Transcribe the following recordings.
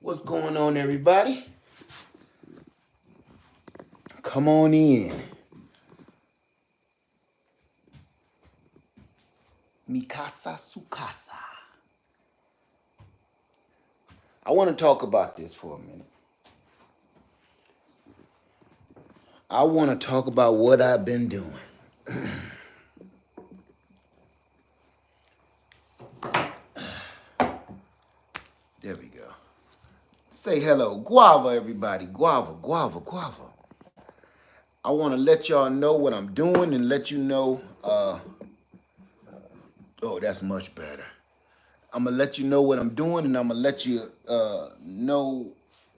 What's going on, everybody? Come on in. Mikasa Sukasa. I want to talk about this for a minute. I want to talk about what I've been doing. There we go. Say hello. Guava, everybody. Guava, guava, guava. I want to let y'all know what I'm doing and let you know. Oh, that's much better. I'm going to let you know what I'm doing, and I'm going to let you know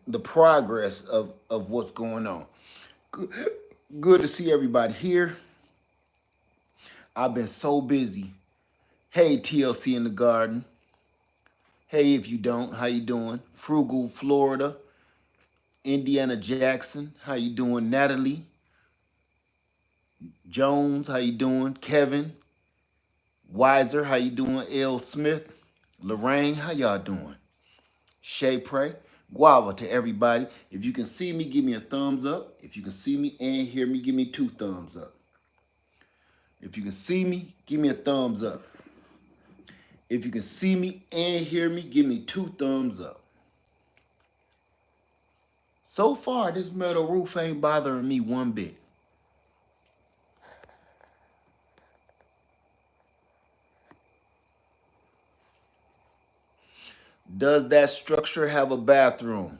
the progress of what's going on. Good to see everybody here. I've been so busy. Hey, TLC in the garden. Hey, if you don't, how you doing? Frugal, Florida. Indiana Jackson, how you doing? Natalie Jones, how you doing? Kevin Weiser, how you doing? L. Smith. Lorraine, how y'all doing? Shay Pray. Guava to everybody. If you can see me, give me a thumbs up. If you can see me and hear me, give me 2 thumbs up. If you can see me, give me a thumbs up. If you can see me and hear me, give me 2 thumbs up. So far, this metal roof ain't bothering me one bit. Does that structure have a bathroom?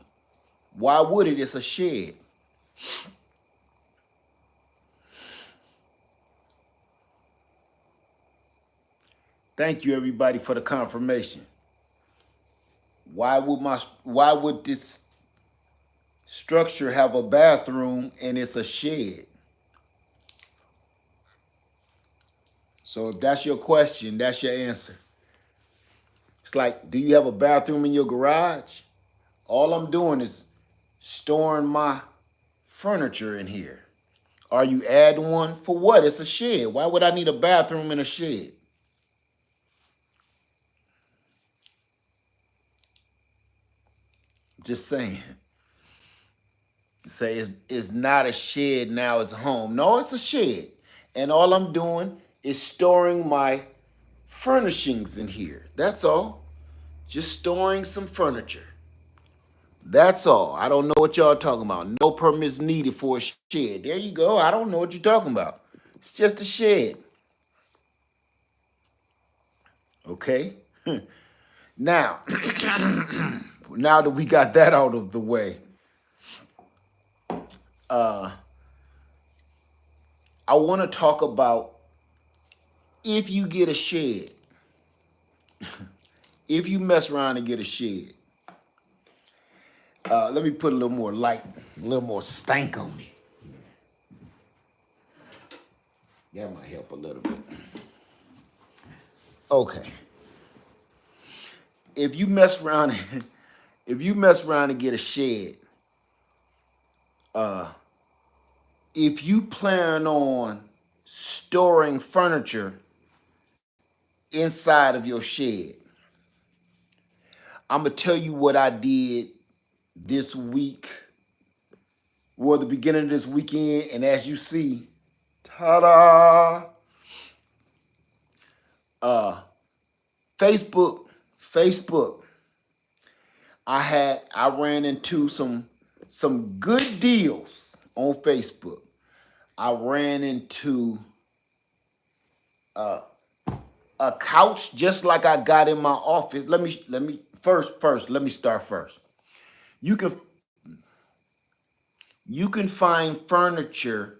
Why would it? It's a shed. Thank you, everybody, for the confirmation. Why would this structure have a bathroom and it's a shed? So if that's your question, that's your answer. It's like, do you have a bathroom in your garage? All I'm doing is storing my furniture in here. Are you adding one? For what? It's a shed. Why would I need a bathroom in a shed? Just saying. Say it's not a shed now, it's a home. No, it's a shed. And all I'm doing is storing my furnishings in here. That's all. Just storing some furniture. That's all. I don't know what y'all talking about. No permits needed for a shed. There you go. I don't know what you're talking about. It's just a shed. Okay? Now, now that we got that out of the way, I want to talk about if you get a shed, if you mess around and get a shed. Let me put a little more light, a little more stank on it. That might help a little bit. Okay. If you mess around and get a shed, if you plan on storing furniture inside of your shed, I'm gonna tell you what I did this week, or the beginning of this weekend, and as you see, ta-da! Facebook. I ran into some good deals on Facebook. I ran into a couch just like I got in my office. Let me start first. You can find furniture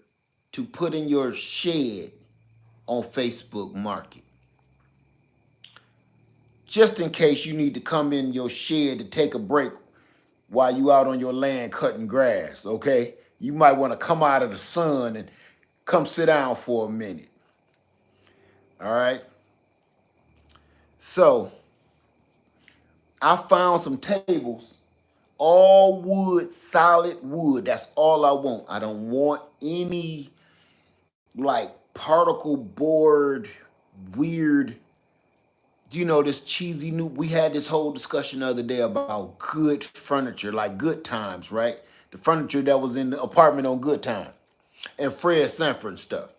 to put in your shed on Facebook Market. Just in case you need to come in your shed to take a break while you out on your land cutting grass, okay? You might want to come out of the sun and come sit down for a minute. All right? So, I found some tables, all wood, solid wood. That's all I want. I don't want any like particle board, weird You know, this cheesy new, we had this whole discussion the other day about good furniture, like Good Times, right? The furniture that was in the apartment on Good Time and Fred Sanford and stuff.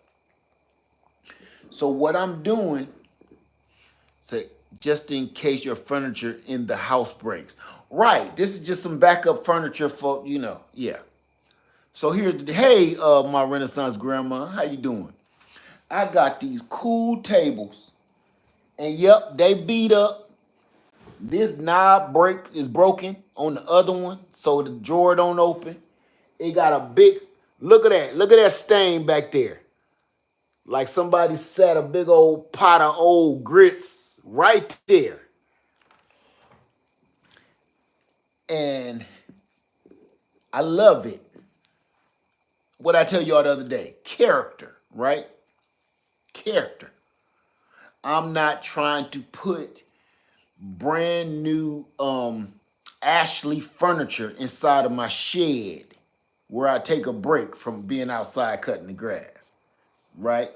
So what I'm doing, say, just in case your furniture in the house breaks. Right, this is just some backup furniture for, yeah. So here's the, hey, my Renaissance grandma, how you doing? I got these cool tables, and yep, they beat up. This knob break is broken on the other one, so the drawer don't open. It got a big, look at that stain back there. Like somebody set a big old pot of old grits right there. And I love it. What I tell y'all the other day, character, right? Character. I'm not trying to put brand new Ashley furniture inside of my shed where I take a break from being outside cutting the grass, right?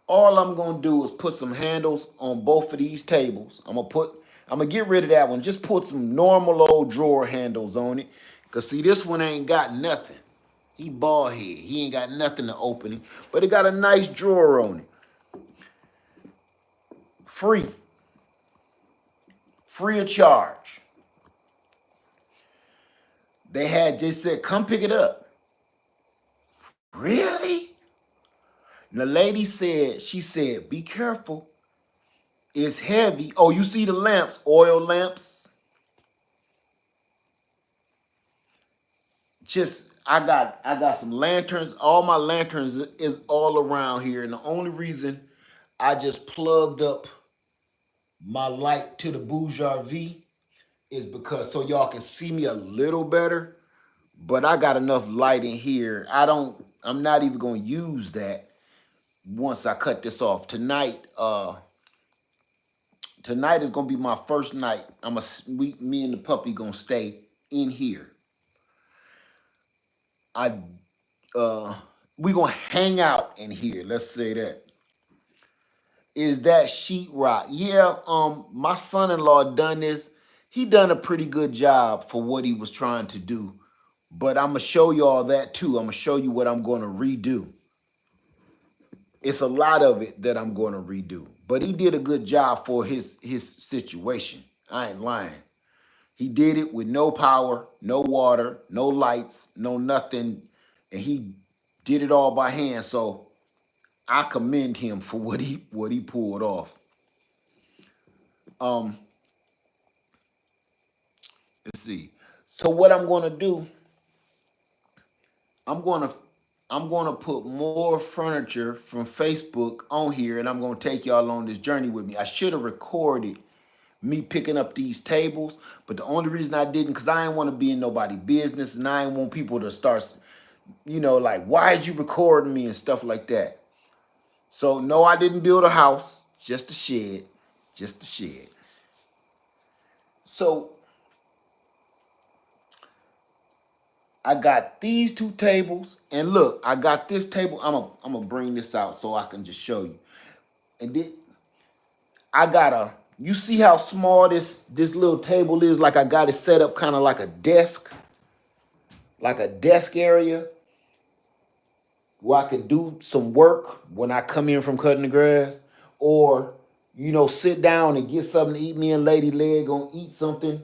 All I'm gonna do is put some handles on both of these tables. I'm gonna get rid of that one. Just put some normal old drawer handles on it. Cause see, this one ain't got nothing. He bald head. He ain't got nothing to open it, but it got a nice drawer on it. Free. Free of charge. They said, come pick it up. Really? And the lady said, she said, be careful. It's heavy. Oh, you see the lamps, oil lamps? Just I got some lanterns. All my lanterns is all around here. And the only reason I just plugged up my light to the Bouger V is because so y'all can see me a little better. But I got enough light in here. I'm not even gonna use that once I cut this off. Tonight is gonna be my first night. Me and the puppy gonna stay in here. I we gonna hang out in here. Let's say that. Is that sheetrock? Yeah, my son-in-law done this. He done a pretty good job for what he was trying to do. But I'm gonna show you all that too. I'm gonna show you what I'm gonna redo. It's a lot of it that I'm gonna redo. But he did a good job for his situation. I ain't lying. He did it with no power, no water, no lights, no nothing, and he did it all by hand. So I commend him for what he pulled off. Um, let's see. So what I'm gonna do, I'm gonna I'm gonna put more furniture from Facebook on here, and I'm gonna take y'all on this journey with me. I should have recorded me picking up these tables, but the only reason I didn't, because I didn't want to be in nobody's business, and I didn't want people to start, like, why is you recording me and stuff like that. So no, I didn't build a house, just a shed, just a shed. So I got these two tables, and look, I got this table. I'm gonna bring this out so I can just show you. And then I got you see how small this little table is? Like I got it set up kind of like a desk area where I can do some work when I come in from cutting the grass, or sit down and get something to eat. Me and Lady Leg gonna eat something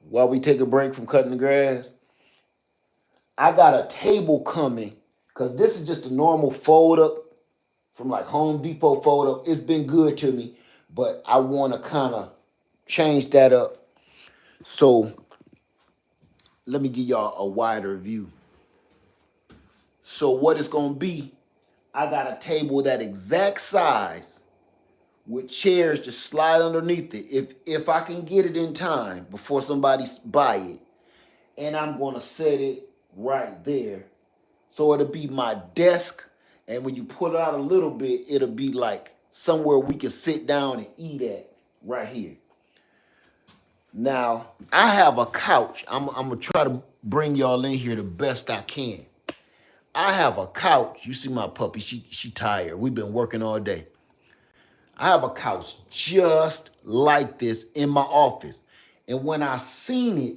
while we take a break from cutting the grass. I got a table coming because this is just a normal fold up from like Home Depot fold up. It's been good to me, but I want to kind of change that up. So let me give y'all a wider view. So what it's gonna be, I got a table that exact size with chairs to slide underneath it. If I can get it in time before somebody buy it, and I'm gonna set it right there. So it'll be my desk, and when you pull it out a little bit, it'll be like somewhere we can sit down and eat at right here. Now, I have a couch. I'm gonna try to bring y'all in here the best I can. I have a couch. You see my puppy, she tired. We've been working all day. I have a couch just like this in my office. And when I seen it,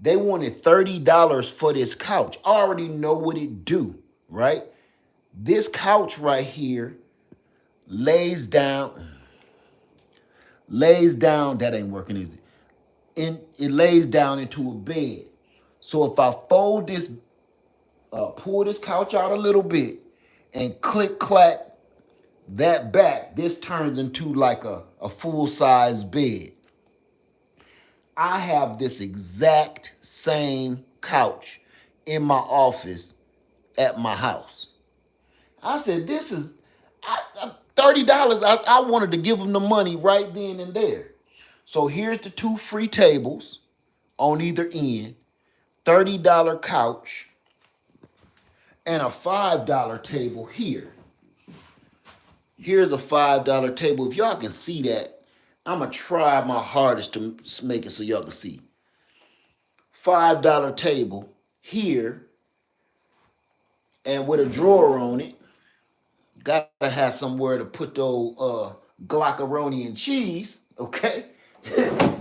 they wanted $30 for this couch. I already know what it do, right? This couch right here lays down, that ain't working, is it? And it lays down into a bed. So if I fold this, pull this couch out a little bit and click clack that back, this turns into like a full-size bed. I have this exact same couch in my office at my house. I said, this is $30. I wanted to give them the money right then and there. So here's the 2 free tables on either end, $30 couch, and a $5 table here. Here's a $5 table. If y'all can see that, I'm going to try my hardest to make it so y'all can see. $5 table here, and with a drawer on it. Gotta have somewhere to put the old glockaroni and cheese, okay?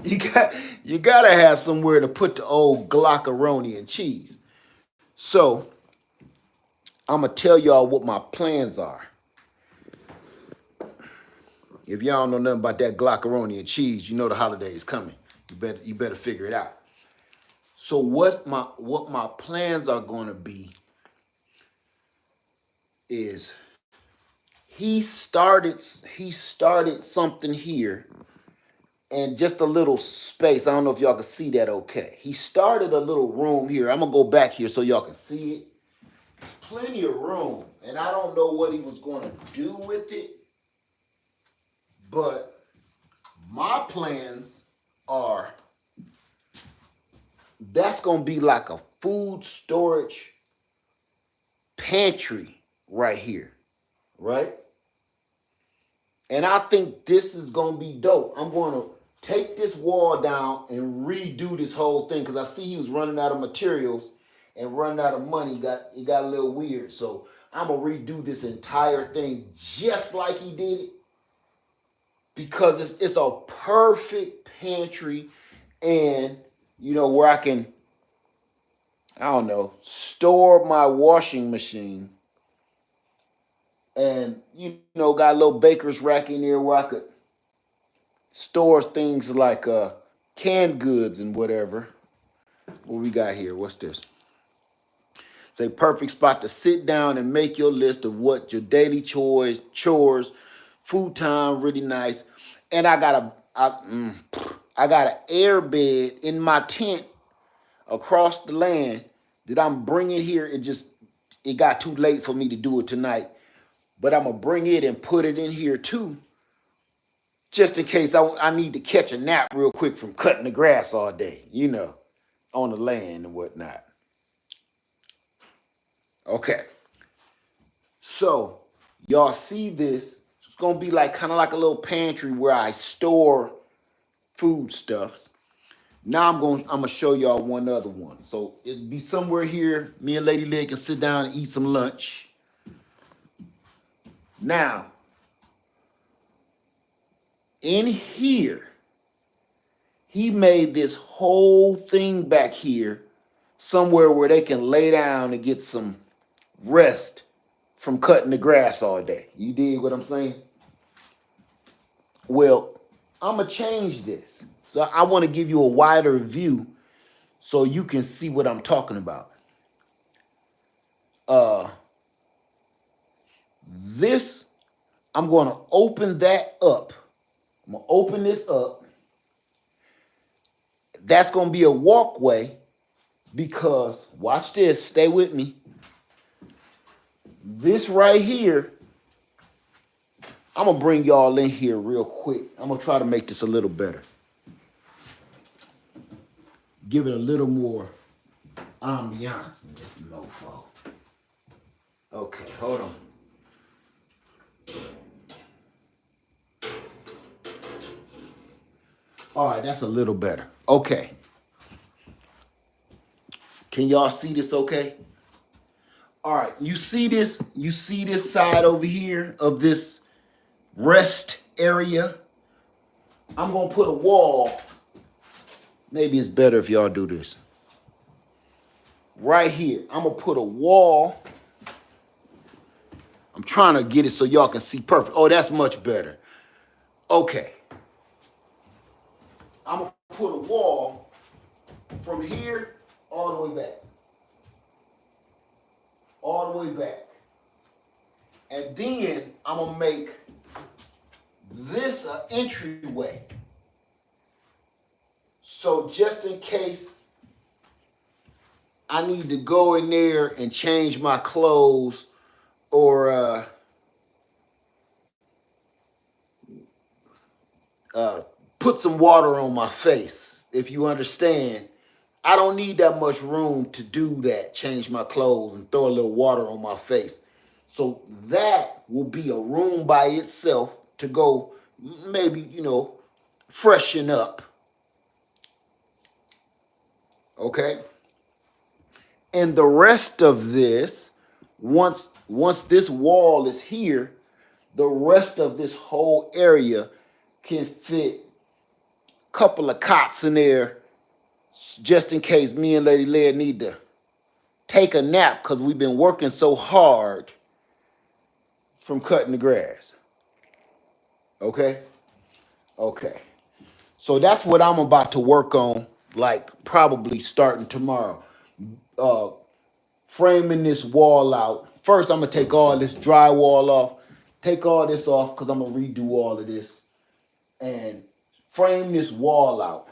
you gotta have somewhere to put the old glockaroni and cheese. So I'm gonna tell y'all what my plans are. If y'all don't know nothing about that glockaroni and cheese, you know the holiday is coming. You better figure it out. So what my plans are gonna be is he started something here and just a little space. I don't know if y'all can see that okay. He started a little room here. I'm gonna go back here so y'all can see it. Plenty of room, and I don't know what he was gonna do with it, but my plans are that's gonna be like a food storage pantry right here, right? And I think this is gonna be dope. I'm gonna take this wall down and redo this whole thing because I see he was running out of materials and running out of money. It got a little weird. So I'm gonna redo this entire thing just like he did it because it's a perfect pantry, and you know where I can, I don't know, store my washing machine, and you know got a little baker's rack in there where I could store things like canned goods and whatever. What we got here? What's this? It's a perfect spot to sit down and make your list of what your daily chores, food time, really nice. And I got an air bed in my tent across the land that I'm bringing here. It got too late for me to do it tonight, but I'm gonna bring it and put it in here too, just in case I need to catch a nap real quick from cutting the grass all day, you know, on the land and whatnot. Okay. So, y'all see this. It's going to be like kind of like a little pantry where I store foodstuffs. Now I'm going to show y'all one other one. So, it'll be somewhere here. Me and Lady Leg can sit down and eat some lunch. Now, in here, he made this whole thing back here somewhere where they can lay down and get some rest from cutting the grass all day. You dig what I'm saying? Well, I'm going to change this. So I want to give you a wider view so you can see what I'm talking about. This, I'm going to open that up. I'm going to open this up. That's going to be a walkway because, watch this, stay with me. This right here, I'm going to bring y'all in here real quick. I'm going to try to make this a little better. Give it a little more ambiance in this mofo. Okay, hold on. All right, that's a little better. Okay. Can y'all see this okay? All right, you see this side over here of this rest area. I'm gonna put a wall. Maybe it's better if y'all do this. Right here, I'm gonna put a wall. I'm trying to get it so y'all can see perfect. Oh, that's much better. Okay. I'm gonna put a wall from here all the way back. All the way back. And then I'm gonna make this an entryway. So just in case I need to go in there and change my clothes or put some water on my face, if you understand, I don't need that much room to do that, change my clothes and throw a little water on my face. So that will be a room by itself to go maybe, freshen up. Okay? And the rest of this, once this wall is here, the rest of this whole area can fit a couple of cots in there just in case me and Lady Lead need to take a nap because we've been working so hard from cutting the grass. Okay? Okay. So that's what I'm about to work on, like probably starting tomorrow. Framing this wall out. First, I'm going to take all this drywall off. Take all this off because I'm going to redo all of this. And frame this wall out.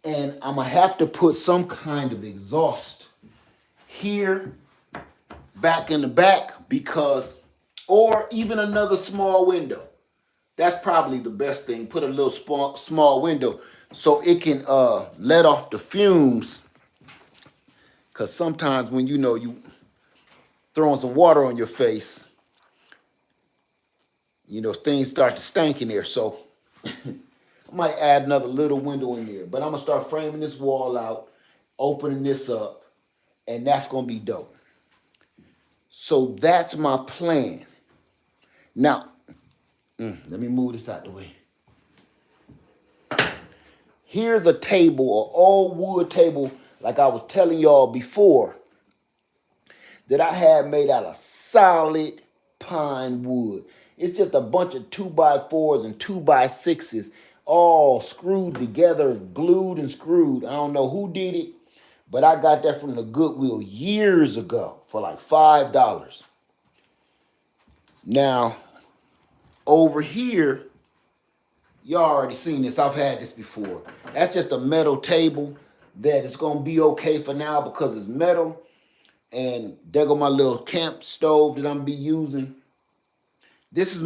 And I'm going to have to put some kind of exhaust here, back in the back, because, or even another small window. That's probably the best thing. Put a little small window so it can let off the fumes. Because sometimes when you throwing some water on your face, things start to stink in there. So I might add another little window in there. But I'm going to start framing this wall out, opening this up, and that's going to be dope. So that's my plan. Now, let me move this out the way. Here's a table, an old wood table, like I was telling y'all before, that I had made out of solid pine wood. It's just a bunch of 2x4s and 2x6s all screwed together, glued and screwed. I don't know who did it, but I got that from the Goodwill years ago for like $5. Now, over here, y'all already seen this. I've had this before. That's just a metal table that is going to be okay for now because it's metal. And there go my little camp stove that I'm be using. This is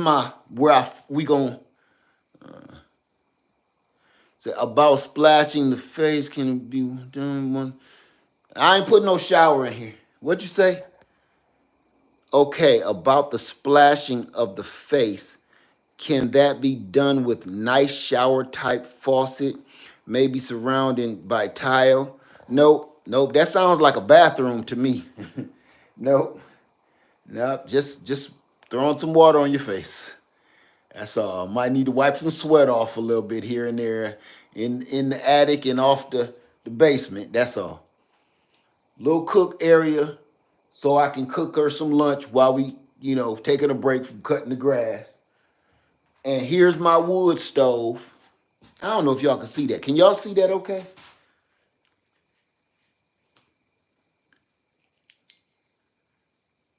we gonna say about splashing the face. Can it be done one? I ain't put no shower in here. What you say? Okay, about the splashing of the face. Can that be done with nice shower type faucet, maybe surrounded by tile? Nope. That sounds like a bathroom to me. Nope. Just throwing some water on your face. That's all. Might need to wipe some sweat off a little bit here and there in the attic and off the basement. That's all. Little cook area so I can cook her some lunch while we, taking a break from cutting the grass. And here's my wood stove. I don't know if y'all can see that. Can y'all see that okay?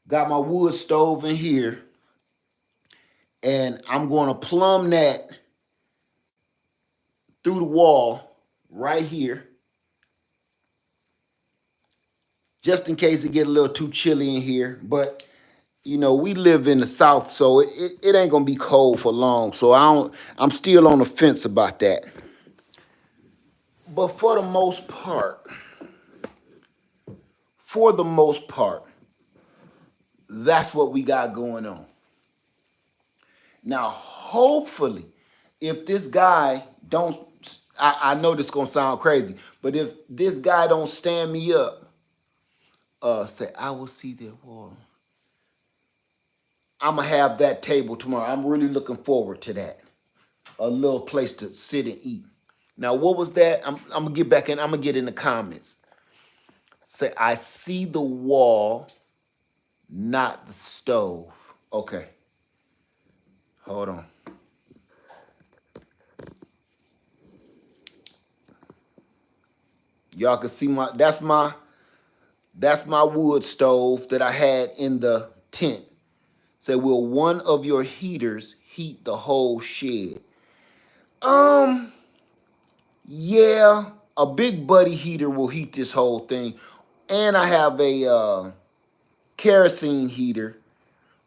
Got my wood stove in here. And I'm going to plumb that through the wall right here. Just in case it get a little too chilly in here. But, we live in the South, so it ain't going to be cold for long. So I'm still on the fence about that. But for the most part, that's what we got going on. Now, hopefully, if this guy don't, I know this gonna sound crazy, but if this guy don't stand me up, say, I will see their wall. I'm gonna have that table tomorrow. I'm really looking forward to that. A little place to sit and eat. Now, what was that? I'm gonna get back in. I'm gonna get in the comments. Say, I see the wall, not the stove. Okay, hold on. Y'all can see that's my wood stove that I had in the tent. Say, will one of your heaters heat the whole shed? Um, yeah, a big buddy heater will heat this whole thing. And I have a kerosene heater,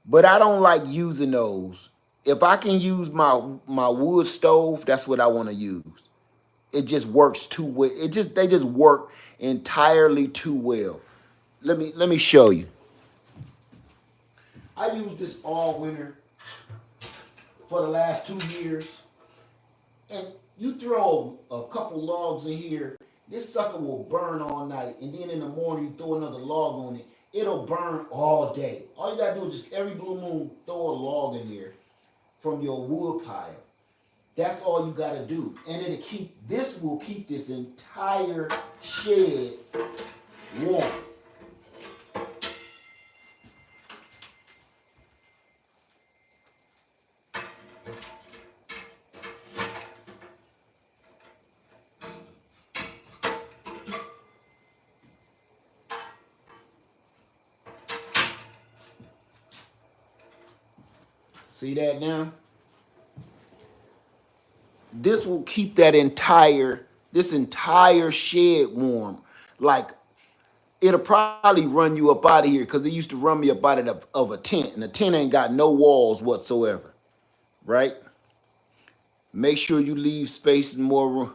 but I don't like using those. If I can use my wood stove, that's what I want to use. It just works too well. They just work entirely too well. Let me show you. I used this all winter for the last 2 years. And you throw a couple logs in here, this sucker will burn all night. And then in the morning, you throw another log on it, it'll burn all day. All you gotta do is just every blue moon, throw a log in there from your wood pile. That's all you gotta do. And this will keep this entire shed warm. See that now? This will keep this entire shed warm. Like, it'll probably run you up out of here because it used to run me up out of a tent, and the tent ain't got no walls whatsoever, right? Make sure you leave space and more room.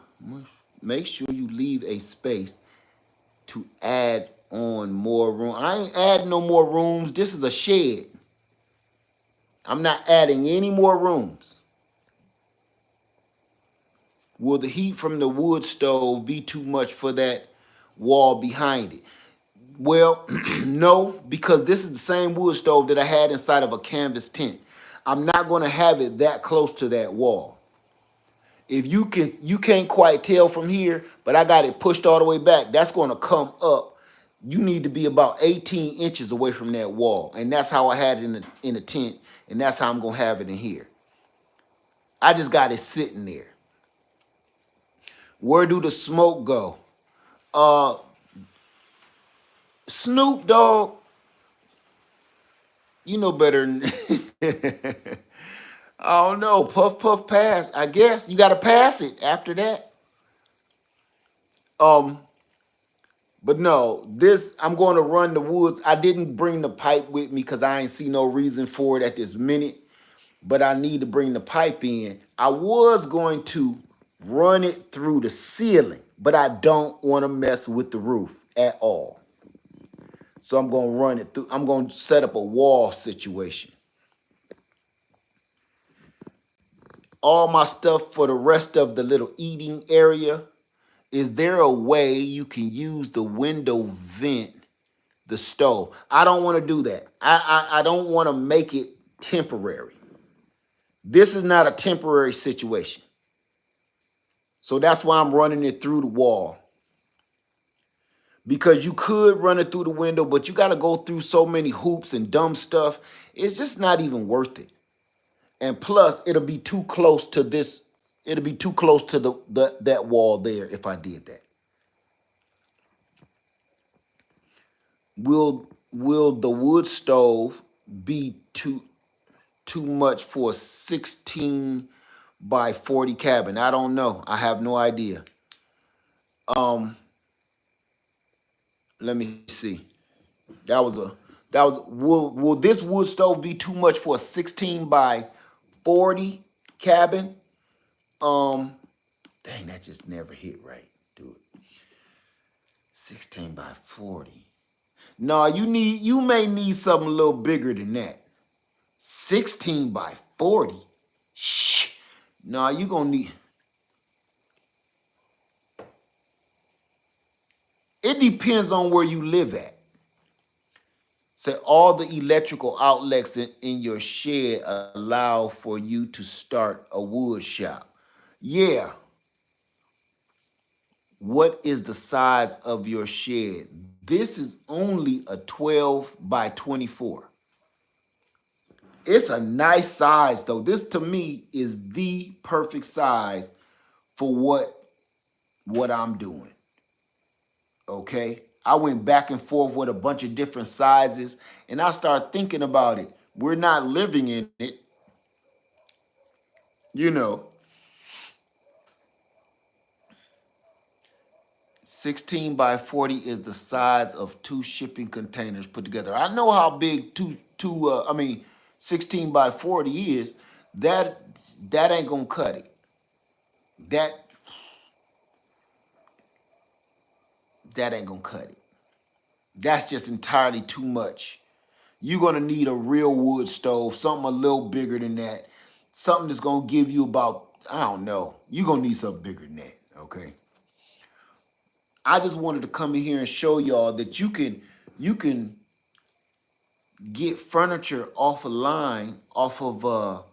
Make sure you leave a space to add on more room. I ain't adding no more rooms. This is a shed. I'm not adding any more rooms. Will the heat from the wood stove be too much for that wall behind it? Well, no, because this is the same wood stove that I had inside of a canvas tent. I'm not going to have it that close to that wall. If you can't quite tell from here, but I got it pushed all the way back. That's going to come up. You need to be about 18 inches away from that wall, and that's how I had it in the tent, and that's how I'm going to have it in here. I just got it sitting there. Where do the smoke go? Snoop Dogg, you know better than I don't know. Puff puff pass. I guess you gotta pass it after that. But no, I'm going to run the woods. I didn't bring the pipe with me because I ain't see no reason for it at this minute. But I need to bring the pipe in. I was going to run it through the ceiling, but I don't want to mess with the roof at all. So I'm going to run it through. I'm going to set up a wall situation. All my stuff for the rest of the little eating area. Is there a way you can use the window vent the stove? I don't want to do that. I don't want to make it temporary. This is not a temporary situation. So that's why I'm running it through the wall. Because you could run it through the window, but you got to go through so many hoops and dumb stuff. It's just not even worth it. And plus, it'll be too close to this. It'll be too close to that wall there if I did that. Will the wood stove be too much for a 16 by 40 cabin? I don't know. I have no idea. Let me see. Will this wood stove be too much for a 16 by 40 cabin? Dang, that just never hit right. Do it. 16 by 40. No, you may need something a little bigger than that. 16 by 40. Shh. No, you gonna need. It depends on where you live at. Say all the electrical outlets in your shed allow for you to start a wood shop. Yeah, what is the size of your shed? This is only a 12 by 24. It's a nice size though. This to me is the perfect size for what I'm doing. Okay? I went back and forth with a bunch of different sizes and I started thinking about it. We're not living in it, you know. 16 by 40 is the size of two shipping containers put together. I know how big I mean 16 by 40 is. That that ain't gonna cut it. That that ain't gonna cut it. That's just entirely too much. You're gonna need a real wood stove, something a little bigger than that. Something that's gonna give you about, I don't know. You're gonna need something bigger than that, okay? I just wanted to come in here and show y'all that you can get furniture off a line off of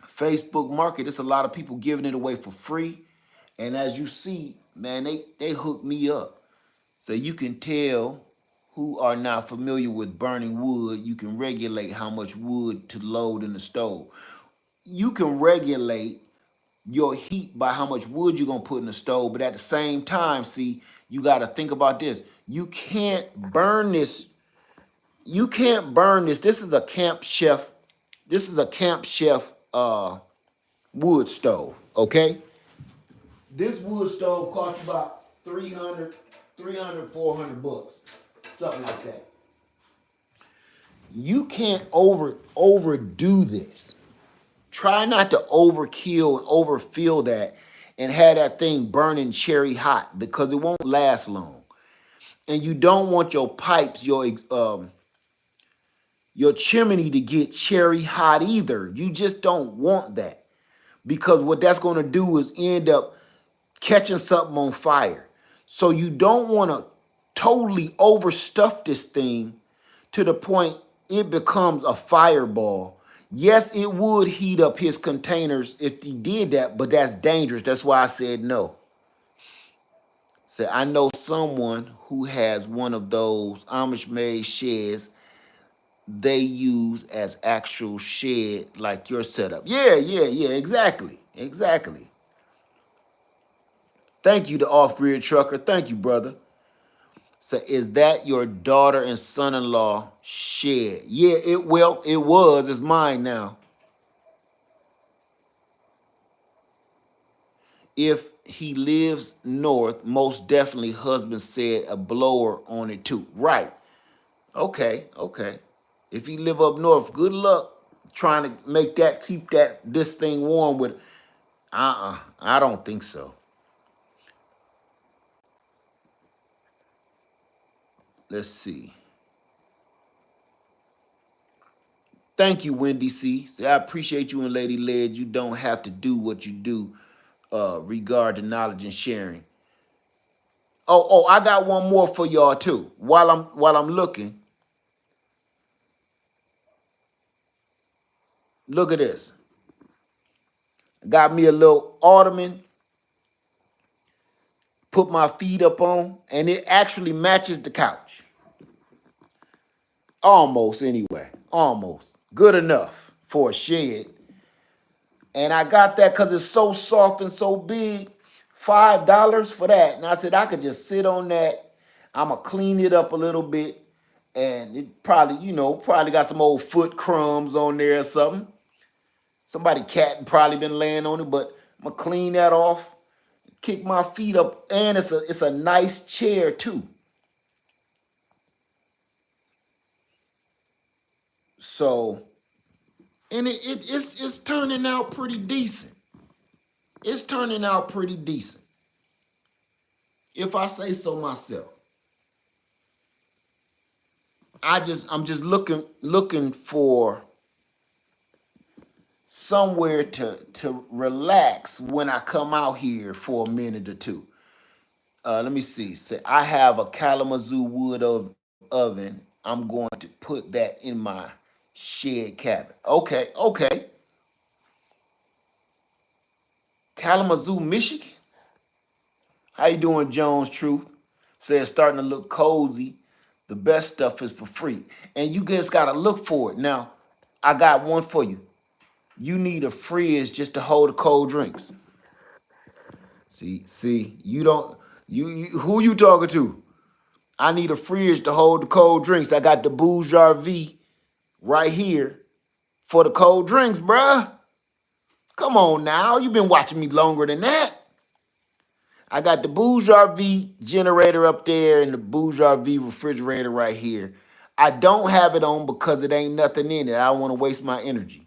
Facebook Market. It's a lot of people giving it away for free. And as you see, man, they hooked me up. So you can tell who are not familiar with burning wood, you can regulate how much wood to load in the stove. You can regulate your heat by how much wood you're gonna put in the stove, but at the same time, see, you gotta think about this. You can't burn this. You can't burn this. This is a Camp Chef. This is a Camp Chef wood stove. Okay. This wood stove costs you about 400 bucks, something like that. You can't overdo this. Try not to overkill and overfill that and have that thing burning cherry hot because it won't last long. And you don't want your pipes, your chimney to get cherry hot either. You just don't want that because what that's going to do is end up catching something on fire. So you don't want to totally overstuff this thing to the point it becomes a fireball. Yes, it would heat up his containers if he did that, but that's dangerous. That's why I said no. So I know someone who has one of those Amish made sheds they use as actual shed like your setup. Yeah, yeah, yeah, exactly. Exactly. Thank you, the off-grid trucker. Thank you, brother. So is that your daughter and son-in-law shed? Yeah, it was. It's mine now. If he lives north, most definitely husband said a blower on it too. Right. Okay, okay. If he live up north, good luck trying to make that keep this thing warm with I don't think so. Let's see. Thank you, Wendy C. See, I appreciate you and Lady Led. You don't have to do what you do regard to knowledge and sharing. Oh, I got one more for y'all too. While I'm looking, look at this. Got me a little ottoman, put my feet up on, and it actually matches the couch. Almost anyway. Almost. Good enough for a shed. And I got that because it's so soft and so big. $5 for that. And I said I could just sit on that. I'ma clean it up a little bit. And it probably, probably got some old foot crumbs on there or something. Somebody cat probably been laying on it, but I'm gonna clean that off, kick my feet up, and it's a nice chair too. So, and it's turning out pretty decent. It's turning out pretty decent, if I say so myself. I'm just looking for somewhere to relax when I come out here for a minute or two. Let me see. Say I have a Kalamazoo wood oven. I'm going to put that in my shed cabin. Okay, okay. Kalamazoo, Michigan. How you doing, Jones Truth? Says starting to look cozy. The best stuff is for free. And you just gotta look for it. Now, I got one for you. You need a fridge just to hold the cold drinks. See, you don't you who you talking to? I need a fridge to hold the cold drinks. I got the Bourgeois V right here for the cold drinks, bruh. Come on now. You've been watching me longer than that. I got the Bourgeois V generator up there and the Bourgeois V refrigerator right here. I don't have it on because it ain't nothing in it. I don't want to waste my energy.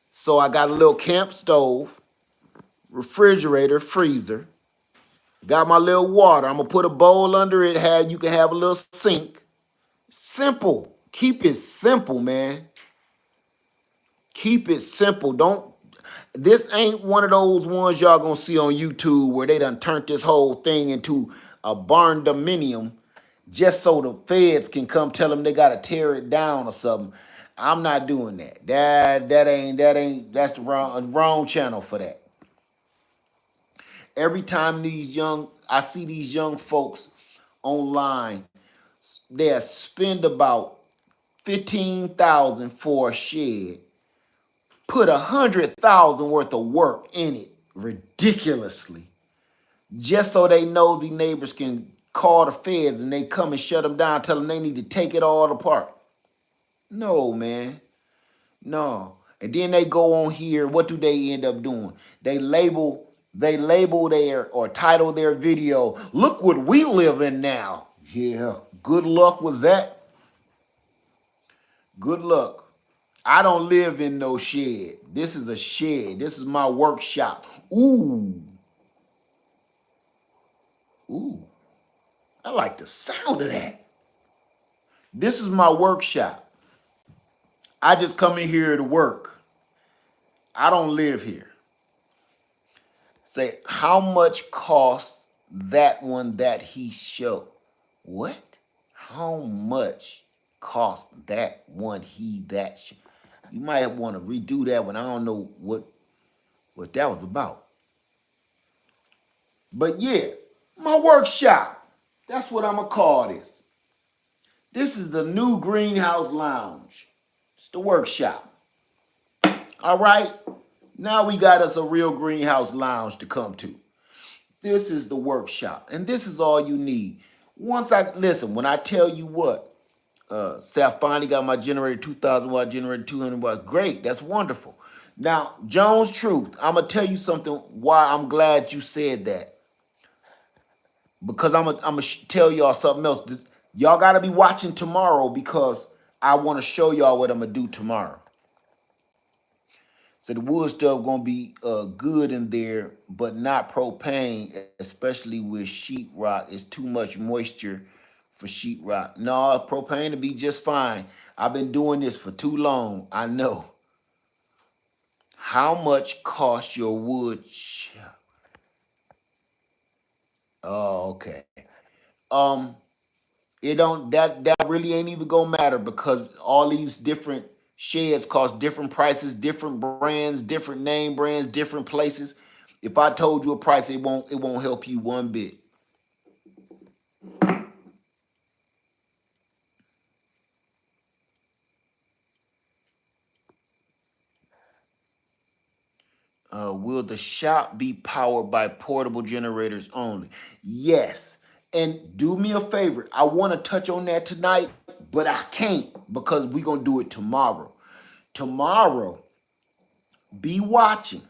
So I got a little camp stove, refrigerator, freezer. Got my little water. I'm gonna put a bowl under it. You can have a little sink. Simple. Keep it simple, man. Keep it simple. Don't. This ain't one of those ones y'all gonna see on YouTube where they done turned this whole thing into a barn dominium just so the feds can come tell them they gotta tear it down or something. I'm not doing that. That's the wrong channel for that. Every time I see these young folks online, they'll spend about 15,000 for a shed, put 100,000 worth of work in it ridiculously, just so they nosy neighbors can call the feds and they come and shut them down, tell them they need to take it all apart. No, man. No. And then they go on here. What do they end up doing? They label their or title their video, "Look what we live in now." Yeah. Good luck with that. Good luck. I don't live in no shed. This is a shed. This is my workshop. Ooh. Ooh. I like the sound of that. This is my workshop. I just come in here to work. I don't live here. Say, how much costs that one that he showed? What? How much cost that one that showed? You might want to redo that one. I don't know what that was about. But yeah, my workshop. That's what I'm going to call this. This is the new greenhouse lounge. It's the workshop. All right? Now we got us a real greenhouse lounge to come to. This is the workshop. And this is all you need. When I tell you what, say I finally got my generator, 2,000 watt generator, 200 watts. Great, that's wonderful. Now, Jones Truth, I'm going to tell you something why I'm glad you said that. Because I'm gonna tell y'all something else. Y'all got to be watching tomorrow because I want to show y'all what I'm going to do tomorrow. So the wood stuff going to be good in there, but not propane, especially with sheetrock. It's too much moisture for sheetrock. No, propane will be just fine. I've been doing this for too long. I know. How much costs your wood shop? Oh, okay. It don't that really ain't even gonna matter because all these different sheds cost different prices, different brands, different name brands, different places. If I told you a price, it won't help you one bit. Will the shop be powered by portable generators only? Yes. And do me a favor. I want to touch on that tonight, but I can't because we're going to do it tomorrow. Tomorrow, be watching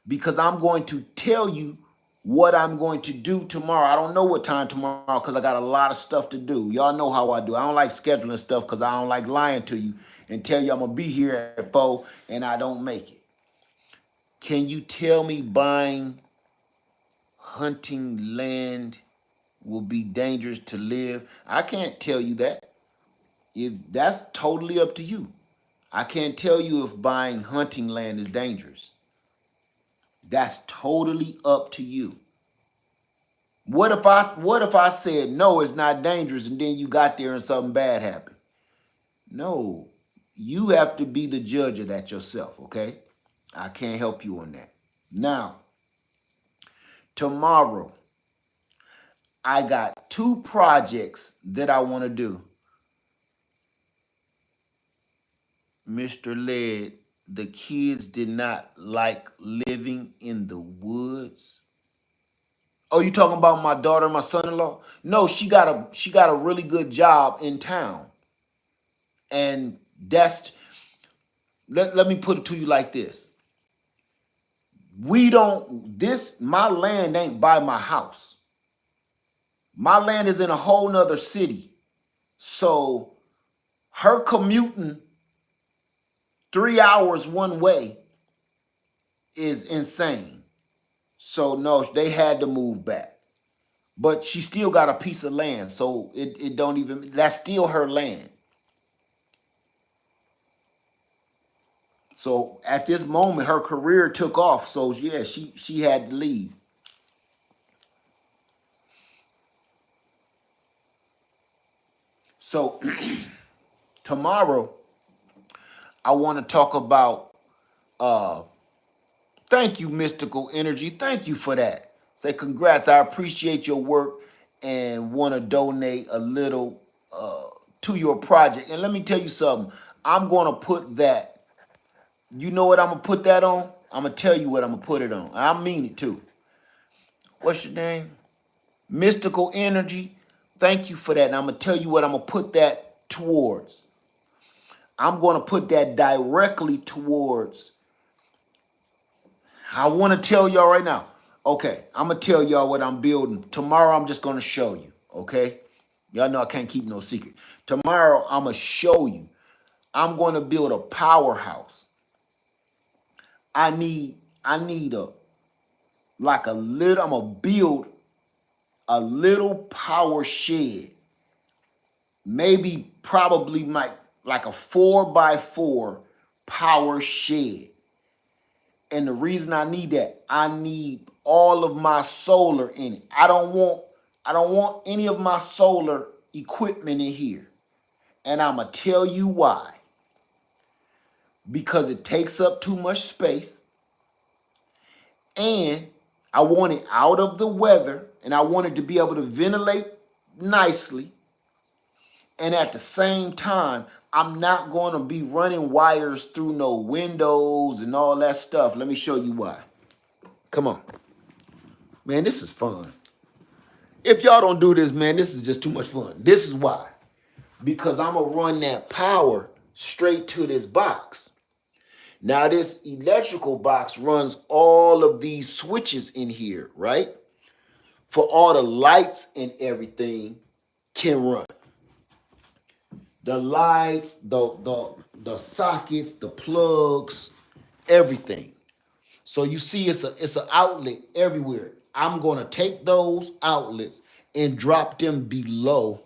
because I'm going to tell you what I'm going to do tomorrow. I don't know what time tomorrow because I got a lot of stuff to do. Y'all know how I do. I don't like scheduling stuff because I don't like lying to you and tell you I'm going to be here at 4 and I don't make it. Can you tell me buying hunting land will be dangerous to live? I can't tell you that. If that's totally up to you. I can't tell you if buying hunting land is dangerous. That's totally up to you. What if I said no, it's not dangerous, and then you got there and something bad happened? No, you have to be the judge of that yourself, okay? I can't help you on that. Now, tomorrow, I got 2 projects that I want to do. Mr. Led, the kids did not like living in the woods. Oh, you talking about my daughter and my son-in-law? No, she got a really good job in town. And that's let me put it to you like this. My land ain't by my house. My land is in a whole nother city. So her commuting 3 hours one way is insane. So no, they had to move back. But she still got a piece of land. So it don't even, that's still her land. So at this moment, her career took off. So yeah, she had to leave. So tomorrow, I want to talk about thank you, Mystical Energy. Thank you for that. Say congrats. I appreciate your work and want to donate a little to your project. And let me tell you something. I'm going to put that. You know what I'm going to put that on? I'm going to tell you what I'm going to put it on. I mean it too. What's your name? Mystical Energy. Thank you for that. And I'm going to tell you what I'm going to put that towards. I'm going to put that directly towards. I want to tell y'all right now. Okay, I'm going to tell y'all what I'm building. Tomorrow, I'm just going to show you. Okay? Y'all know I can't keep no secret. Tomorrow, I'm going to show you. I'm going to build a powerhouse. I need a, like a little, I'm going to build a little power shed. Maybe probably like a 4x4 power shed. And the reason I need that, I need all of my solar in it. I don't want any of my solar equipment in here. And I'm going to tell you why. Because it takes up too much space. And I want it out of the weather. And I want it to be able to ventilate nicely. And at the same time, I'm not going to be running wires through no windows and all that stuff. Let me show you why. Come on. Man, this is fun. If y'all don't do this, man, this is just too much fun. This is why. Because I'm going to run that power straight to this box. Now, this electrical box runs all of these switches in here, right? For all the lights and everything can run. The lights, the sockets, the plugs, everything. So you see it's an outlet everywhere. I'm going to take those outlets and drop them below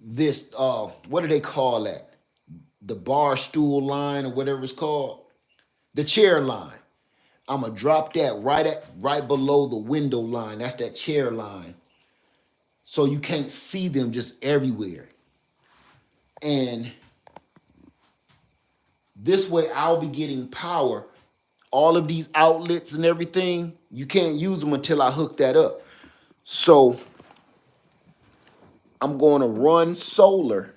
this, what do they call that? The bar stool line or whatever it's called. The chair line. I'm going to drop that right below the window line. That's that chair line. So you can't see them just everywhere. And this way I'll be getting power. All of these outlets and everything, you can't use them until I hook that up. So I'm going to run solar.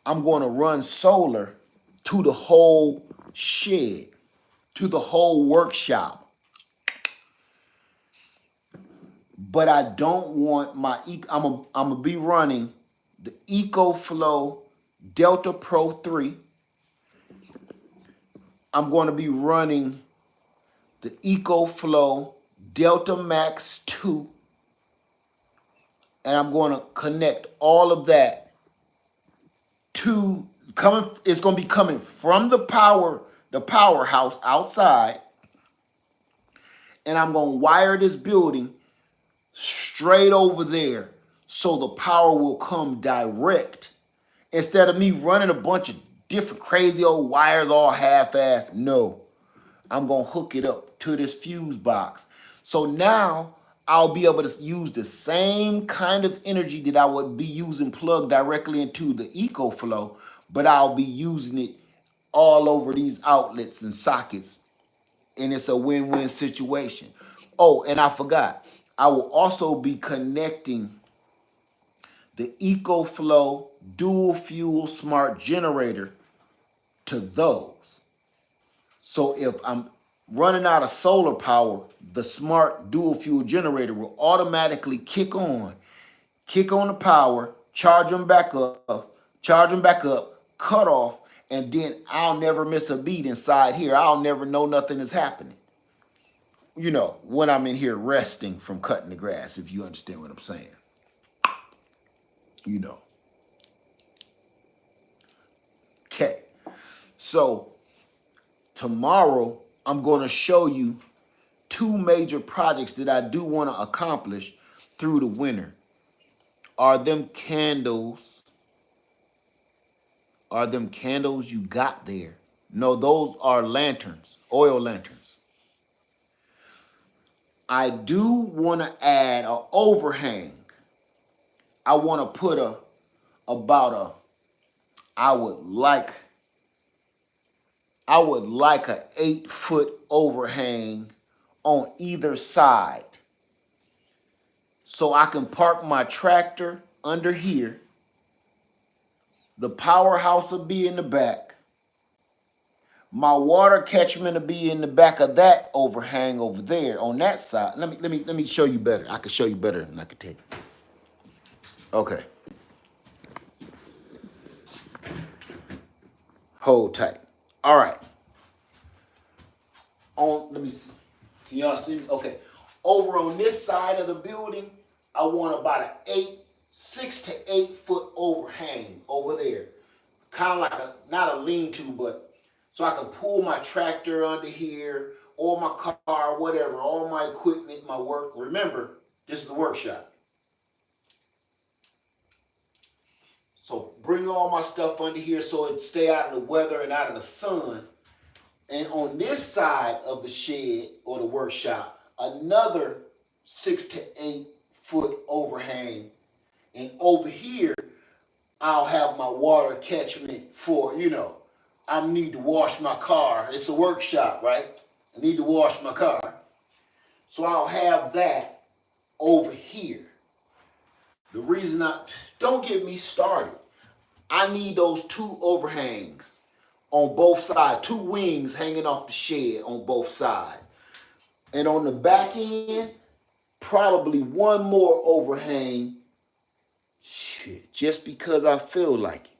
I'm going to run solar to the whole shed, to the whole workshop. But I don't want I'm going to be running the EcoFlow Delta Pro 3. I'm going to be running the EcoFlow Delta Max 2. And I'm going to connect all of that to it's going to be coming from the powerhouse outside. And I'm going to wire this building straight over there so the power will come direct. Instead of me running a bunch of different crazy old wires all half-assed. No, I'm going to hook it up to this fuse box. So now I'll be able to use the same kind of energy that I would be using plugged directly into the EcoFlow, but I'll be using it all over these outlets and sockets, and it's a win-win situation. Oh, and I forgot, I will also be connecting the EcoFlow dual fuel smart generator to those. So if I'm running out of solar power, the smart dual fuel generator will automatically kick on the power, charge them back up, cut off, and then I'll never miss a beat inside here. I'll never know nothing is happening. You know, when I'm in here resting from cutting the grass, if you understand what I'm saying. You know. Okay. So tomorrow I'm going to show you two major projects that I do want to accomplish through the winter. Are them candles you got there? No, those are lanterns, oil lanterns. I do want to add an overhang. I want to put I would like a 8-foot overhang on either side. So I can park my tractor under here. The powerhouse will be in the back. My water catchment will be in the back of that overhang over there on that side. Let me show you better. I can show you better than I can tell you. Okay. Hold tight. All right. Let me see. Can y'all see me? Okay. Over on this side of the building, I want about a 6 to 8 foot overhang over there. Kind of like not a lean-to, but so I can pull my tractor under here, or my car, whatever, all my equipment, my work. Remember, this is the workshop. So bring all my stuff under here so it stay out of the weather and out of the sun. And on this side of the shed or the workshop, another 6 to 8 foot overhang. And over here, I'll have my water catchment for, I need to wash my car. It's a workshop, right? I need to wash my car. So I'll have that over here. The reason don't get me started. I need those two overhangs on both sides, two wings hanging off the shed on both sides. And on the back end, probably one more overhang. Shit, just because I feel like it.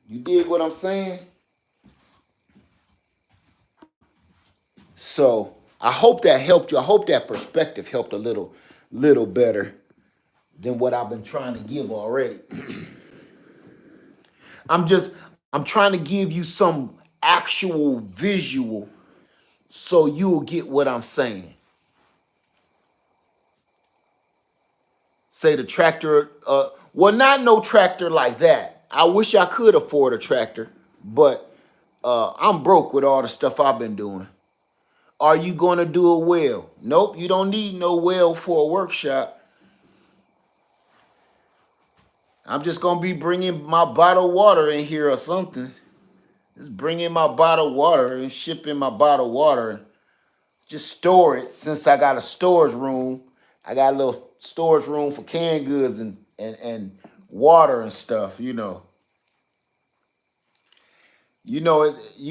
You dig what I'm saying? So I hope that helped you. I hope that perspective helped a little better than what I've been trying to give already. I'm trying to give you some actual visual so you'll get what I'm saying. Say the tractor, well, not no tractor like that. I wish I could afford a tractor, but I'm broke with all the stuff I've been doing. Are you going to do a well? Nope, you don't need no well for a workshop. I'm just going to be bringing my bottled water in here or something. Just bring in my bottled water and ship in my bottled water. Just store it since I got a storage room. I got a little storage room for canned goods and water and stuff, You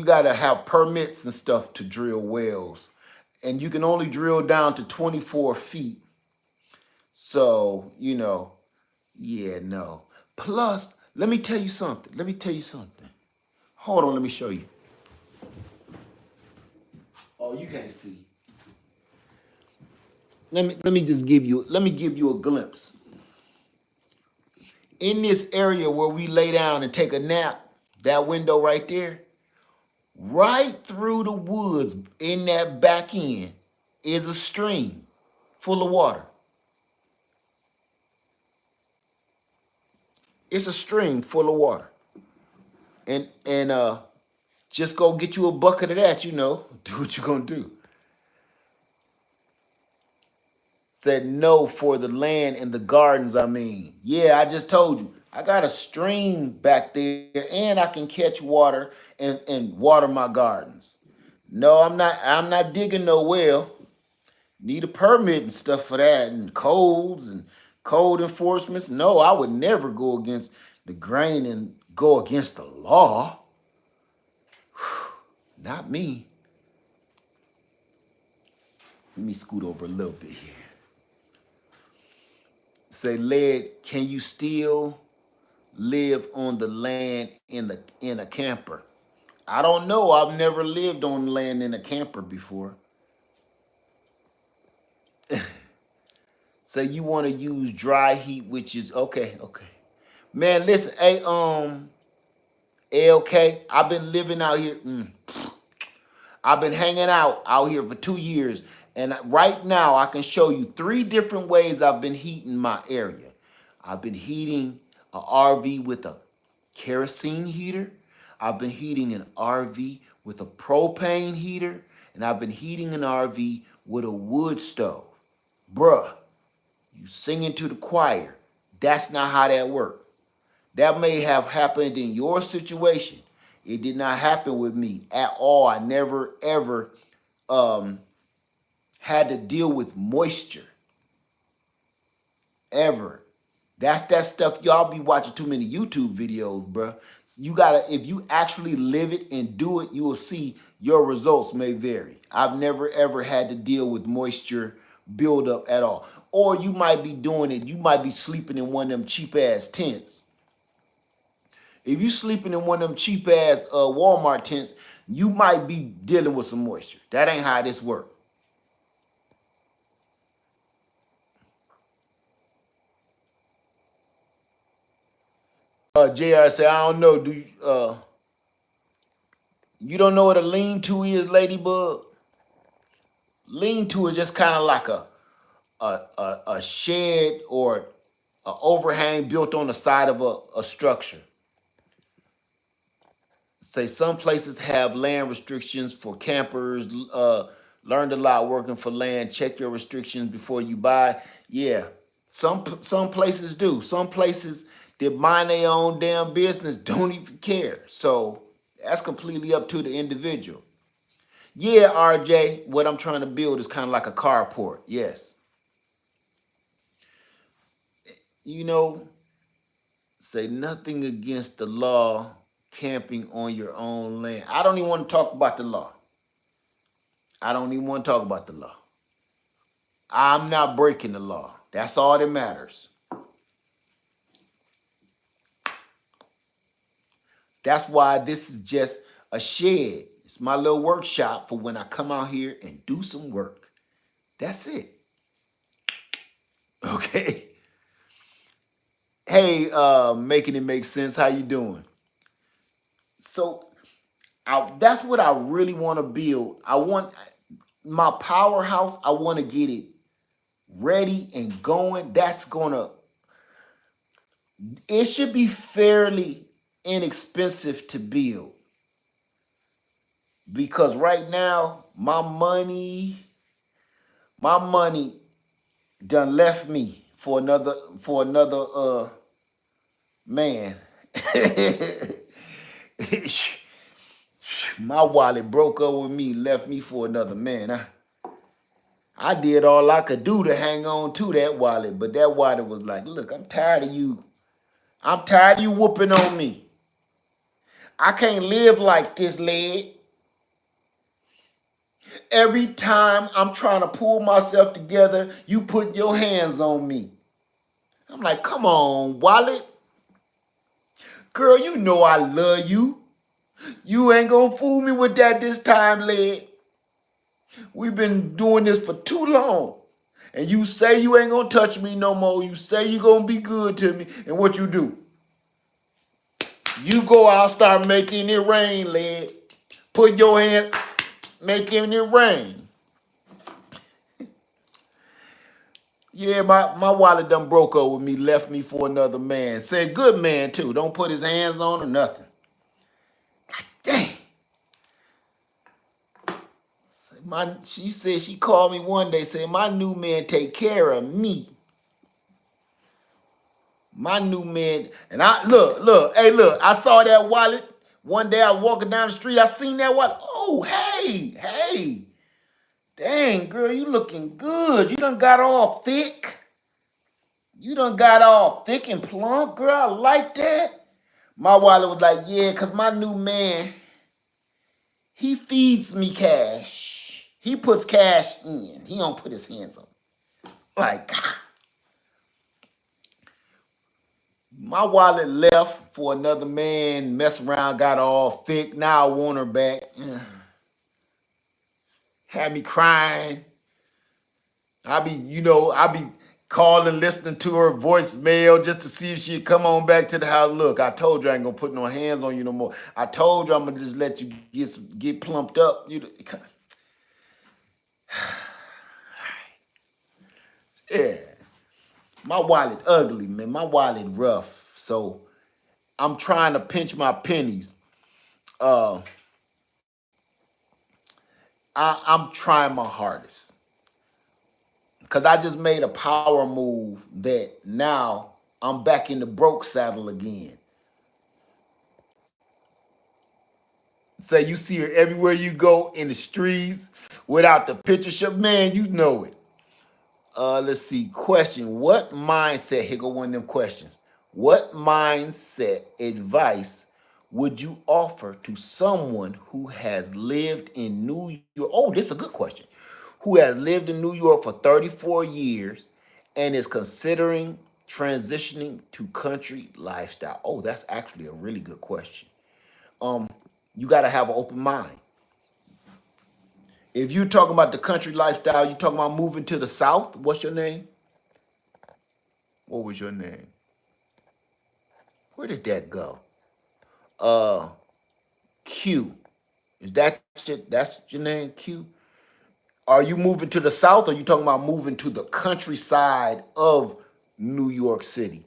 got to have permits and stuff to drill wells. And you can only drill down to 24 feet. So, yeah, no. Plus, let me tell you something. Hold on, let me show you. Oh, you can't see. Let me give you a glimpse. In this area where we lay down and take a nap, that window right there, right through the woods in that back end is a stream full of water. It's a stream full of water. And just go get you a bucket of that, do what you're gonna do. Said no for the land and the gardens, I mean. Yeah, I just told you. I got a stream back there and I can catch water and water my gardens. No, I'm not digging no well. Need a permit and stuff for that and codes and code enforcements. No, I would never go against the grain and go against the law. Not me. Let me scoot over a little bit here. Say, Led, can you still live on the land in a camper? I don't know. I've never lived on land in a camper before. Say you want to use dry heat, which is okay, okay. Man, listen, hey, LK, I've been living out here. I've been hanging out here for 2 years. And right now, I can show you 3 different ways I've been heating my area. I've been heating an RV with a kerosene heater. I've been heating an RV with a propane heater. And I've been heating an RV with a wood stove. Bruh, you singing to the choir. That's not how that works. That may have happened in your situation. It did not happen with me at all. I never, ever had to deal with moisture. Ever. That's that stuff. Y'all be watching too many YouTube videos, bruh. You gotta, if you actually live it and do it, you will see your results may vary. I've never, ever had to deal with moisture buildup at all. Or you might be doing it, you might be sleeping in one of them cheap ass tents. If you sleeping in one of them cheap ass Walmart tents, you might be dealing with some moisture. That ain't how this works. JR said, I don't know. Do you, you don't know what a lean-to is, Ladybug? Lean-to is just kind of like a shed or an overhang built on the side of a structure. Say some places have land restrictions for campers. Learned a lot working for land. Check your restrictions before you buy. Yeah, some places do. Some places that mind their own damn business don't even care. So that's completely up to the individual. Yeah, RJ, what I'm trying to build is kind of like a carport. Yes. You know, say nothing against the law camping on your own land. I don't even want to talk about the law. I don't even want to talk about the law. I'm not breaking the law. That's all that matters. That's why this is just a shed. It's my little workshop for when I come out here and do some work. That's it. Okay. Hey, making it make sense. How you doing? So that's what I really want to build. I want my powerhouse. I want to get it ready and going. It should be fairly inexpensive to build. Because right now, my money done left me for another man. My wallet broke up with me, left me for another man. I did all I could do to hang on to that wallet, but that wallet was like, look, I'm tired of you. I'm tired of you whooping on me. I can't live like this, Led. Every time I'm trying to pull myself together, you put your hands on me. I'm like, come on, wallet. Girl, you know I love you. You ain't gonna fool me with that this time, Led. We've been doing this for too long. And you say you ain't gonna touch me no more. You say you gonna be good to me. And what you do? You go out, start making it rain, Led. Put your hand, making it rain. Yeah, my wallet done broke up with me, left me for another man. Said good man too. Don't put his hands on or nothing. Dang. Say She said she called me one day saying my new man take care of me. My new man, and I look, hey, look, I saw that wallet. One day I was walking down the street, I seen that wallet. Oh, hey. Dang, girl, you looking good. You done got all thick. You done got all thick and plump, girl. I like that. My wallet was like, yeah, because my new man, he feeds me cash. He puts cash in. He don't put his hands on. Like, God. My wallet left for another man, mess around, got all thick. Now I want her back. Had me crying. I be calling, listening to her voicemail just to see if she'd come on back to the house. Look, I told you I ain't gonna put no hands on you no more. I told you I'm gonna just let you get plumped up. Yeah. My wallet ugly, man. My wallet rough. So I'm trying to pinch my pennies. Uh, I'm trying my hardest. Because I just made a power move that now I'm back in the broke saddle again. Say you see her everywhere you go in the streets without the picture show. Man, you know it. Let's see. Question. What mindset? Here go one of them questions. What mindset advice would you offer to someone who has lived in New York? Oh, this is a good question. Who has lived in New York for 34 years and is considering transitioning to country lifestyle? Oh, that's actually a really good question. Um, you got to have an open mind. If you're talking about the country lifestyle, you talking about moving to the South. What's your name? What was your name? Where did that go? Uh, Q. Is that's your name, Q? Are you moving to the South, or are you talking about moving to the countryside of New York City?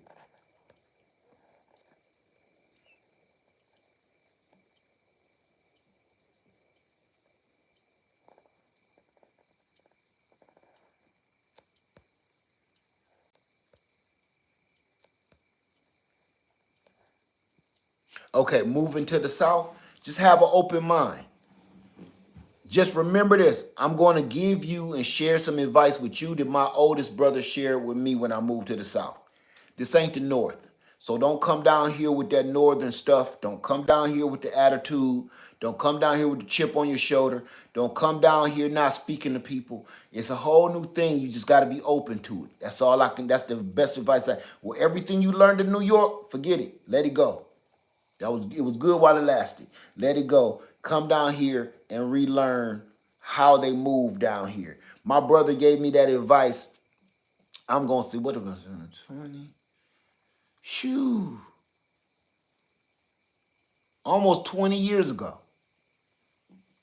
Okay, moving to the South. Just have an open mind. Just remember this. I'm going to give you and share some advice with you that my oldest brother shared with me when I moved to the South. This ain't the North. So don't come down here with that Northern stuff. Don't come down here with the attitude. Don't come down here with the chip on your shoulder. Don't come down here not speaking to people. It's a whole new thing. You just got to be open to it. That's the best advice. Well, everything you learned in New York, forget it. Let it go. It was good while it lasted. Let it go. Come down here and relearn how they move down here. My brother gave me that advice. I'm gonna see what it was 20. Shoo. Almost 20 years ago.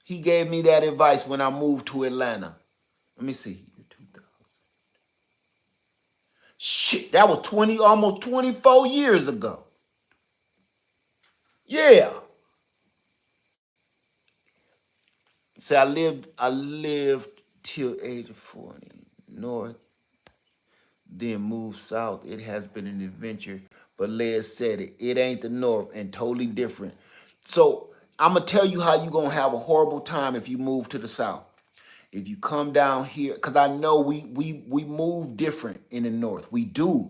He gave me that advice when I moved to Atlanta. Let me see. 2000. Shit, that was almost 24 years ago. Yeah. See, I lived till age of 40. North, then moved south. It has been an adventure, but Les said it. It ain't the North and totally different. So I'm gonna tell you how you gonna have a horrible time if you move to the South. If you come down here, because I know we move different in the North. We do.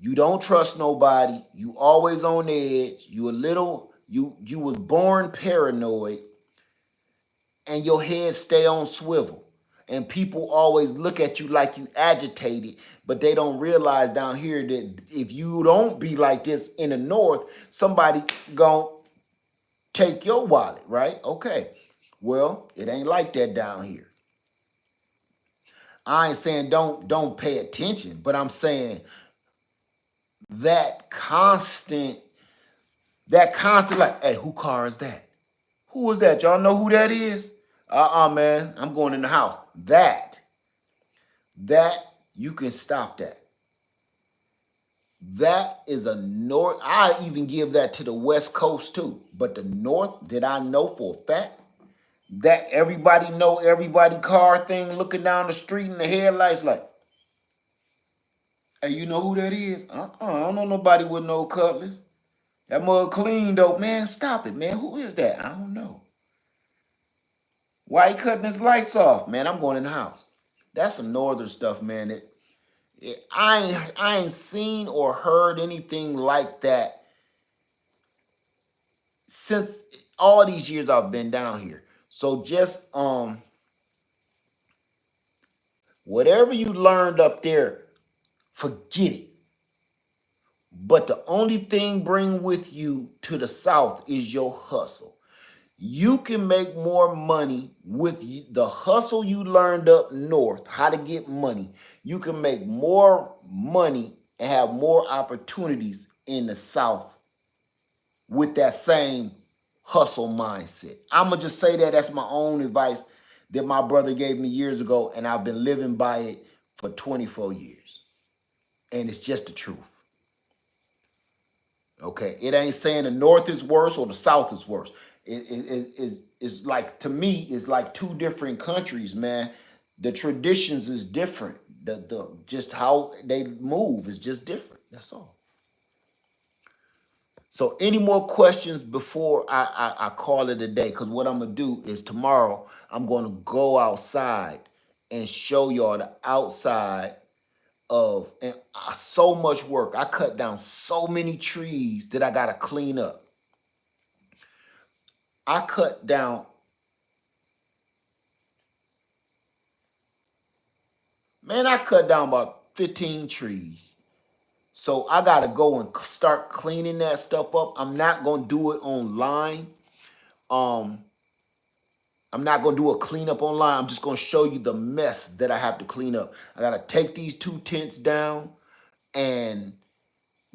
You don't trust nobody. You always on edge. You was born paranoid, and your head stay on swivel. And people always look at you like you agitated, but they don't realize down here that if you don't be like this in the North, somebody gonna take your wallet, right? Okay. Well, it ain't like that down here. I ain't saying don't pay attention, but I'm saying that constant, like, hey, who car is that? Who is that? Y'all know who that is? Man, I'm going in the house. That you can stop that. That is a North. I even give that to the West Coast too. But the North that I know for a fact, That everybody know everybody car thing, looking down the street in the headlights like, hey, you know who that is? I don't know nobody with no cutlass. That mug clean though, man. Stop it, man. Who is that? I don't know. Why he cutting his lights off? Man, I'm going in the house. That's some northern stuff, man. I ain't seen or heard anything like that since all these years I've been down here. So just whatever you learned up there, forget it. But the only thing bring with you to the South is your hustle. You can make more money with the hustle you learned up north, how to get money. You can make more money and have more opportunities in the South with that same hustle mindset. I'm going to just say that that's my own advice that my brother gave me years ago, and I've been living by it for 24 years. And it's just the truth. Okay, it ain't saying the North is worse or the South is worse. It's like, to me, it's like two different countries, man. The traditions is different. The just how they move is just different. That's all. So, any more questions before I call it a day? Because what I'm gonna do is tomorrow I'm gonna go outside and show y'all the outside of, and so much work. I cut down so many trees that I gotta clean up. I cut down, man, I cut down about 15 trees. So I gotta go and start cleaning that stuff up. I'm not gonna do it online. Um, I'm not gonna do a cleanup online. I'm just gonna show you the mess that I have to clean up. I gotta take these two tents down, and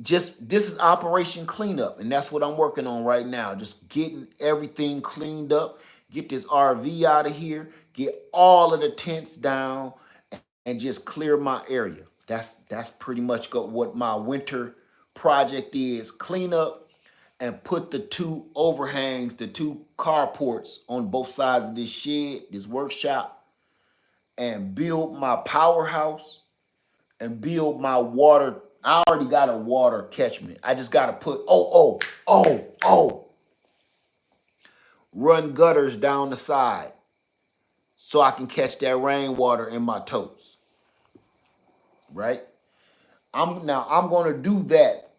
just this is Operation Cleanup, and that's what I'm working on right now. Just getting everything cleaned up, get this RV out of here, get all of the tents down, and just clear my area. That's pretty much what my winter project is. Clean up and put the two overhangs, the two carports on both sides of this shed, this workshop, and build my powerhouse and build my water. I already got a water catchment. I just got to put, run gutters down the side so I can catch that rainwater in my totes, right? I'm going to do that,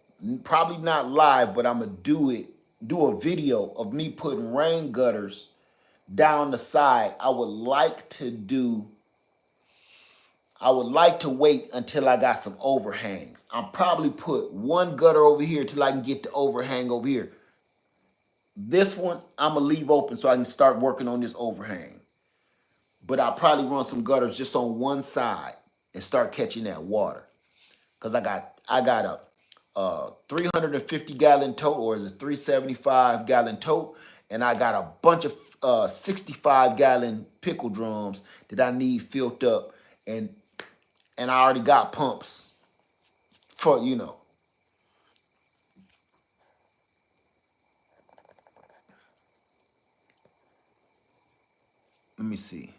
probably not live, but I'm going to do a video of me putting rain gutters down the side. I would like to wait until I got some overhangs. I'll probably put one gutter over here till I can get the overhang over here. This one, I'm going to leave open so I can start working on this overhang. But I'll probably run some gutters just on one side and start catching that water. Because I got a 350 gallon tote, or is it 375 gallon tote, and I got a bunch of 65 gallon pickle drums that I need filled up, and I already got pumps for, let me see.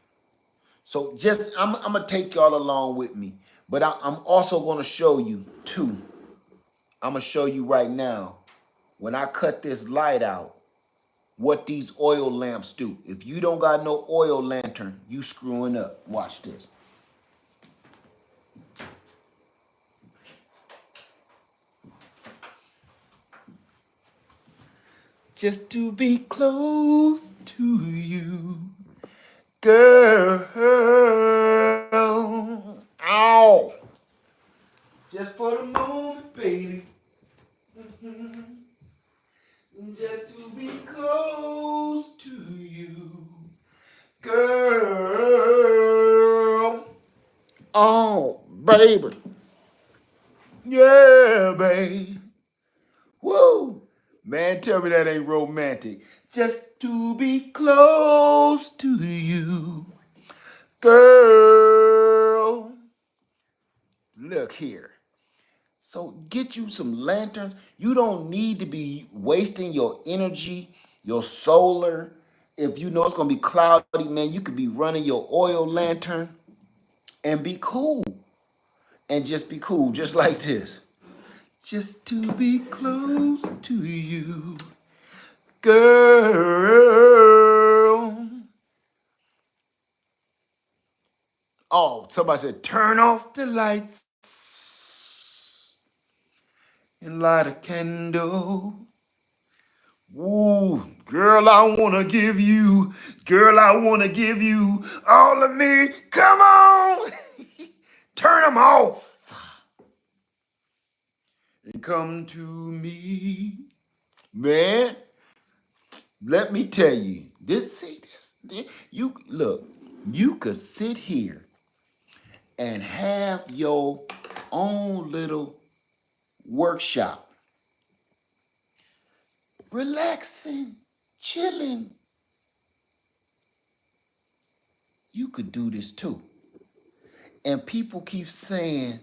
So just, I'm gonna take y'all along with me, but I'm also gonna show you too. I'm gonna show you right now, when I cut this light out, what these oil lamps do. If you don't got no oil lantern, you screwing up. Watch this. Just to be close to you, girl. Ow. Just for the moment, baby. Just to be close to you, girl. Oh, baby. Yeah, babe. Woo. Man, tell me that ain't romantic. Just to be close to you, girl. Look here. So get you some lanterns. You don't need to be wasting your energy, your solar, If you know it's gonna be cloudy, man, you could be running your oil lantern and be cool. And just be cool, just like this. Just to be close to you, girl. Oh, somebody said, turn off the lights and light a candle. Ooh, girl, I wanna give you all of me. Come on, turn them off and come to me, man. Let me tell you, you look, you could sit here and have your own little workshop, relaxing, chilling. You could do this too. And people keep saying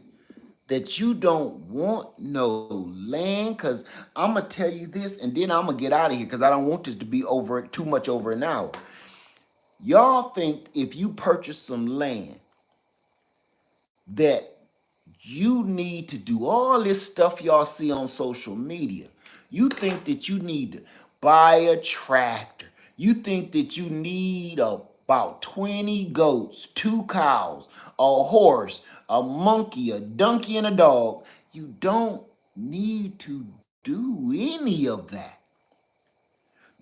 that you don't want no land, because I'm gonna tell you this, and then I'm gonna get out of here because I don't want this to be over too much over an hour. Y'all think if you purchase some land that you need to do all this stuff y'all see on social media. You think that you need to buy a tractor. You think that you need about 20 goats, 2 cows, a horse, a monkey, a donkey, and a dog. You don't need to do any of that.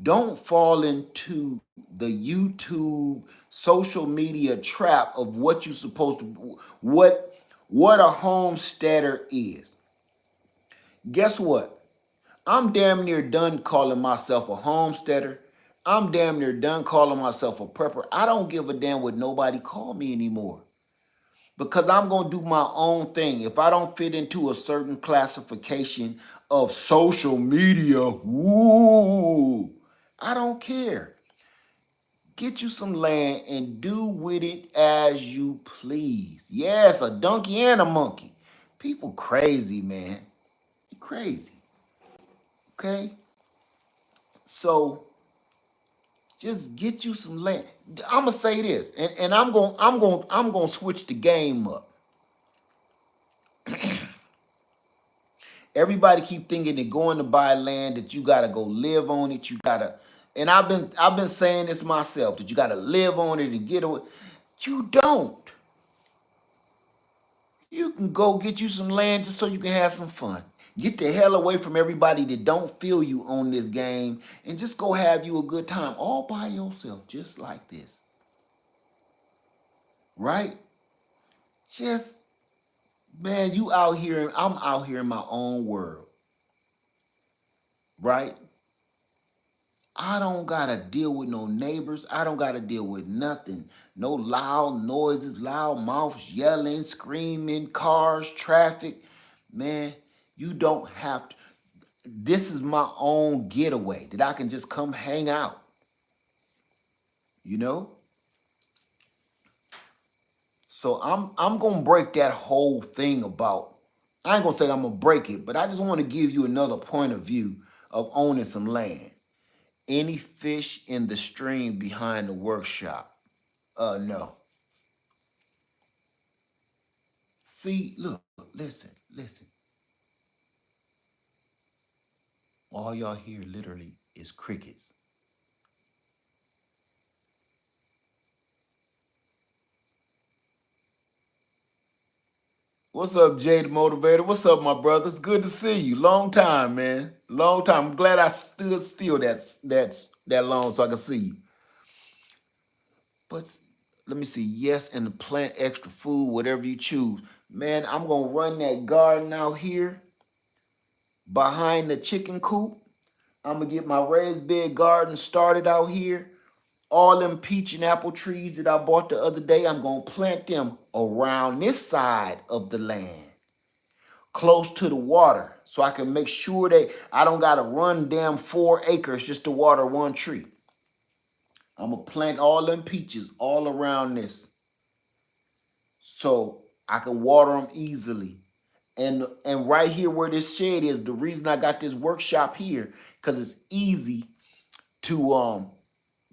Don't fall into the YouTube social media trap of what you're supposed to what a homesteader is. Guess what? I'm damn near done calling myself a homesteader. I'm damn near done calling myself a prepper. I don't give a damn what nobody call me anymore, because I'm going to do my own thing. If I don't fit into a certain classification of social media, woo, I don't care. Get you some land and do with it as you please. Yes, a donkey and a monkey. People crazy, man. Crazy. Okay? So just get you some land. I'ma say this, and I'm gonna switch the game up. Everybody keep thinking that going to buy land that you gotta go live on it. You gotta, and I've been saying this myself, that you gotta live on it and get away. You don't. You can go get you some land just so you can have some fun. Get the hell away from everybody that don't feel you on this game, and just go have you a good time all by yourself, just like this. Right? Just, man, you out here, I'm out here in my own world. Right? I don't gotta deal with no neighbors. I don't gotta deal with nothing. No loud noises, loud mouths, yelling, screaming, cars, traffic. Man, you don't have to. This is my own getaway that I can just come hang out. You know? So I'm gonna break that whole thing about. I ain't gonna say I'm gonna break it, but I just want to give you another point of view of owning some land. Any fish in the stream behind the workshop? No. See, look, listen. All y'all hear literally is crickets. What's up, Jay the Motivator? What's up, my brothers? Good to see you. Long time, man. Long time. I'm glad I stood still that long so I can see you. But let me see. Yes, and the plant extra food, whatever you choose. Man, I'm gonna run that garden out here behind the chicken coop. I'm gonna get my raised bed garden started out here. All them peach and apple trees that I bought the other day, I'm gonna plant them around this side of the land, close to the water, so I can make sure that I don't gotta run damn 4 acres just to water one tree. I'm gonna plant all them peaches all around this, so I can water them easily. And right here where this shed is, the reason I got this workshop here, because it's easy to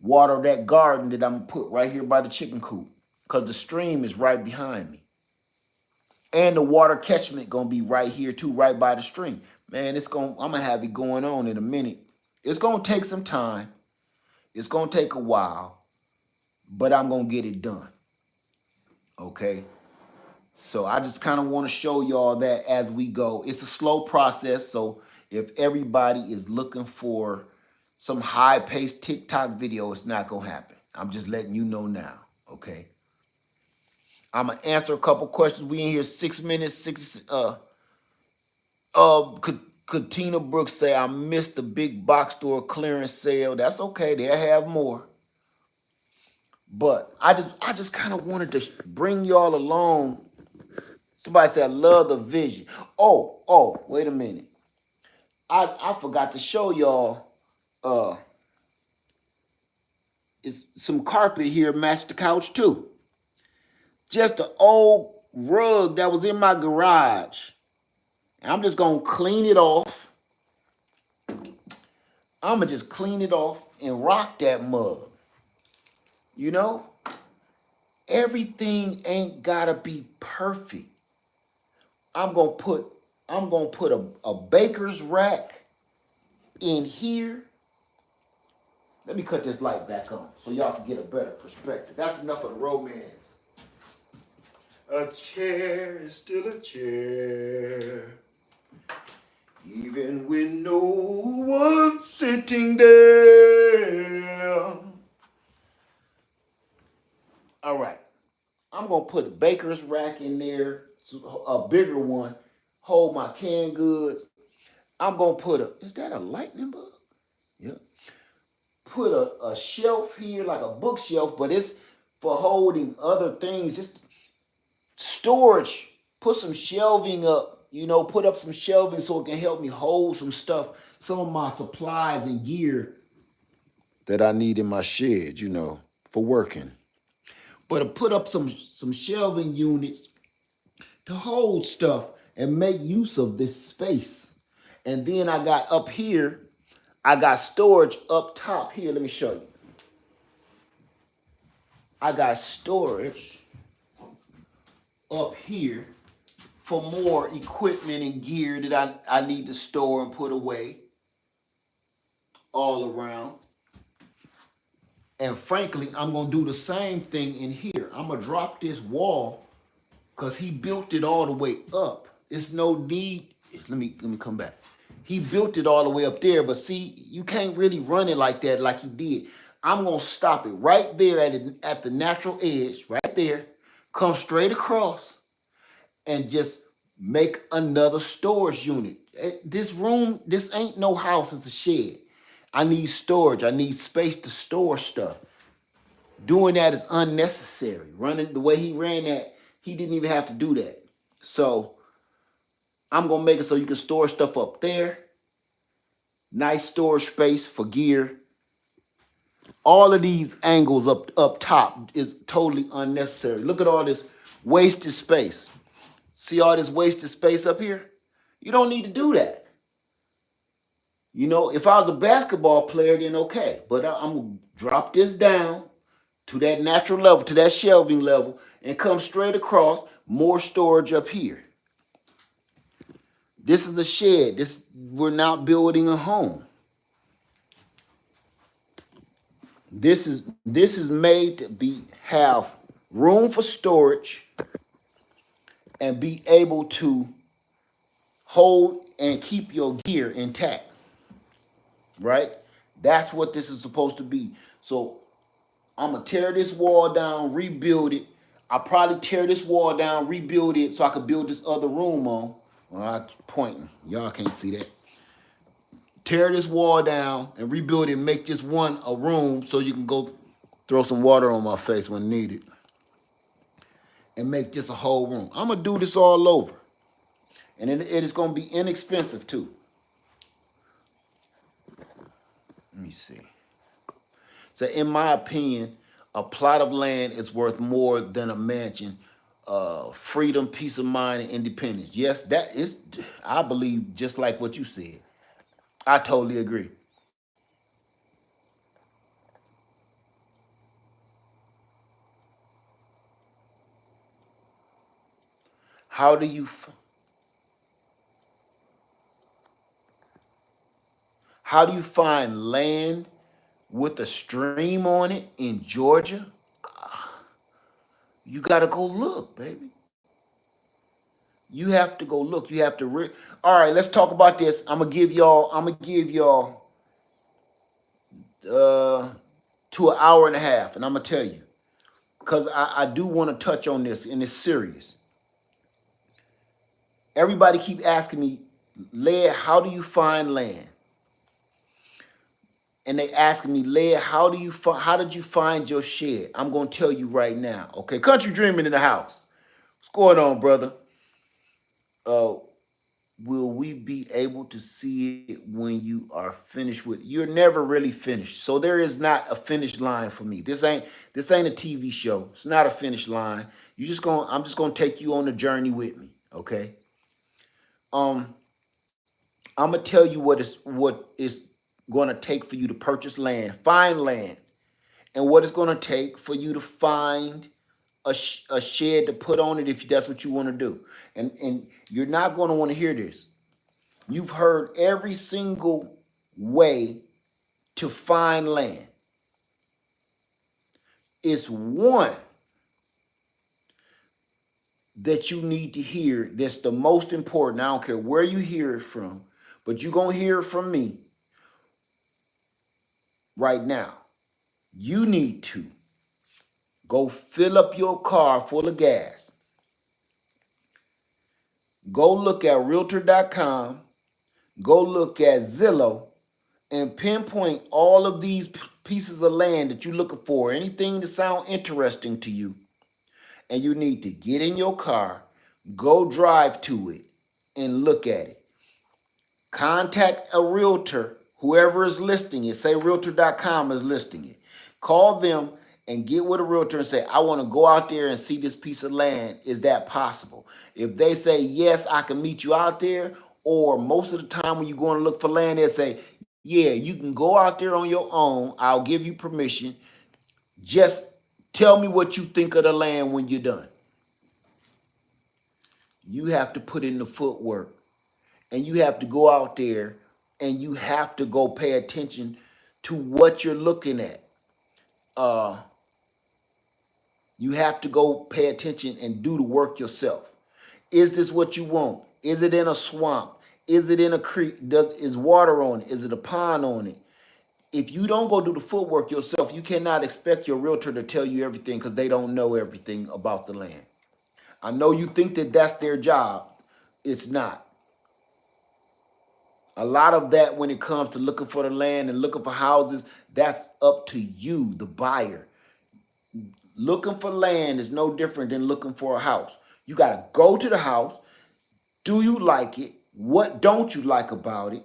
water that garden that I'm gonna put right here by the chicken coop, because the stream is right behind me. And the water catchment gonna be right here too, right by the stream. Man, I'm gonna have it going on in a minute. It's gonna take some time. It's gonna take a while, but I'm gonna get it done. Okay. So I just kind of want to show y'all that as we go. It's a slow process. So if everybody is looking for some high-paced TikTok video, it's not gonna happen. I'm just letting you know now. Okay. I'm gonna answer a couple questions. We in here 6 minutes. Katina Brooks say I missed the big box store clearance sale. That's okay. They'll have more. But I just kind of wanted to bring y'all along. Somebody said I love the vision. Oh, wait a minute. I forgot to show y'all it's some carpet here matched the couch too. Just an old rug that was in my garage. And I'm just gonna clean it off. I'ma just clean it off and rock that mug. You know? Everything ain't gotta be perfect. I'm gonna put a baker's rack in here. Let me cut this light back on so y'all can get a better perspective. That's enough of the romance. A chair is still a chair, even with no one sitting there. All right. I'm going to put a baker's rack in there, a bigger one, hold my canned goods. I'm going to put is that a lightning bug? Yep. Put a shelf here, like a bookshelf, but it's for holding other things, just storage. Put some shelving up, put up some shelving so it can help me hold some stuff, some of my supplies and gear that I need in my shed, for working. But to put up some shelving units to hold stuff and make use of this space. And then I got up here, I got storage up top here. Let me show you. I got storage up here for more equipment and gear that I need to store and put away all around. And frankly, I'm going to do the same thing in here. I'm going to drop this wall because he built it all the way up. It's no need. Let me come back. He built it all the way up there, but see, you can't really run it like that like he did. I'm going to stop it right there at the natural edge, right there. Come straight across and just make another storage unit. This room, this ain't no house, it's a shed. I need storage. I need space to store stuff. Doing that is unnecessary. Running the way he ran that, he didn't even have to do that. So I'm going to make it so you can store stuff up there. Nice storage space for gear. All of these angles up top is totally unnecessary. Look at all this wasted space. See all this wasted space up here? You don't need to do that. If I was a basketball player, then okay. But I'm going to drop this down to that natural level, to that shelving level, and come straight across, more storage up here. This is a shed. We're not building a home. This is made to have room for storage and be able to hold and keep your gear intact. Right? That's what this is supposed to be. So I'm going to tear this wall down, rebuild it. I'll probably tear this wall down, rebuild it so I can build this other room on. Well, I'm pointing. Y'all can't see that. Tear this wall down and rebuild it and make this one a room so you can go throw some water on my face when needed. And make this a whole room. I'm going to do this all over. And it is going to be inexpensive too. Let me see. So in my opinion, a plot of land is worth more than a mansion. Freedom, peace of mind, and independence. Yes, that is, I believe, just like what you said. I totally agree. How do you how do you find land with a stream on it in Georgia? You got to go look, baby. You have to go look. You have to. All right, let's talk about this. I'm gonna give y'all. Uh, to an hour and a half, and I'm gonna tell you because I do want to touch on this, and it's serious. Everybody keep asking me, Led, how do you find land? And they asking me, Led, how did you find your shed? I'm gonna tell you right now. Okay, country dreaming in the house. What's going on, brother? Uh, will we be able to see it when you are finished with? You're never really finished, so there is not a finish line for me. This ain't a TV show. It's not a finish line. I'm just gonna take you on the journey with me. Okay. Um, I'm gonna tell you what is going to take for you to purchase land, find land, and what it's going to take for you to find a shed to put on it if that's what you want to do. And you're not going to want to hear this. You've heard every single way to find land. It's one that you need to hear that's the most important. I don't care where you hear it from, but you're going to hear it from me right now. You need to go fill up your car full of gas. Go look at realtor.com. Go look at Zillow and pinpoint all of these pieces of land that you're looking for, anything that sounds interesting to you. And you need to get in your car, go drive to it, and look at it. Contact a realtor, whoever is listing it. Say realtor.com is listing it. Call them and get with a realtor and say, I want to go out there and see this piece of land. Is that possible? If they say, yes, I can meet you out there, or most of the time when you're going to look for land, they say, yeah, you can go out there on your own. I'll give you permission. Just tell me what you think of the land when you're done. You have to put in the footwork, and you have to go out there and you have to go pay attention to what you're looking at. Uh, you have to go pay attention and do the work yourself. Is this what you want? Is it in a swamp? Is it in a creek? Is water on it? Is it a pond on it? If you don't go do the footwork yourself, you cannot expect your realtor to tell you everything because they don't know everything about the land. I know you think that that's their job. It's not. A lot of that when it comes to looking for the land and looking for houses, that's up to you, the buyer. Looking for land is no different than looking for a house. You got to go to the house. Do you like it? What don't you like about it?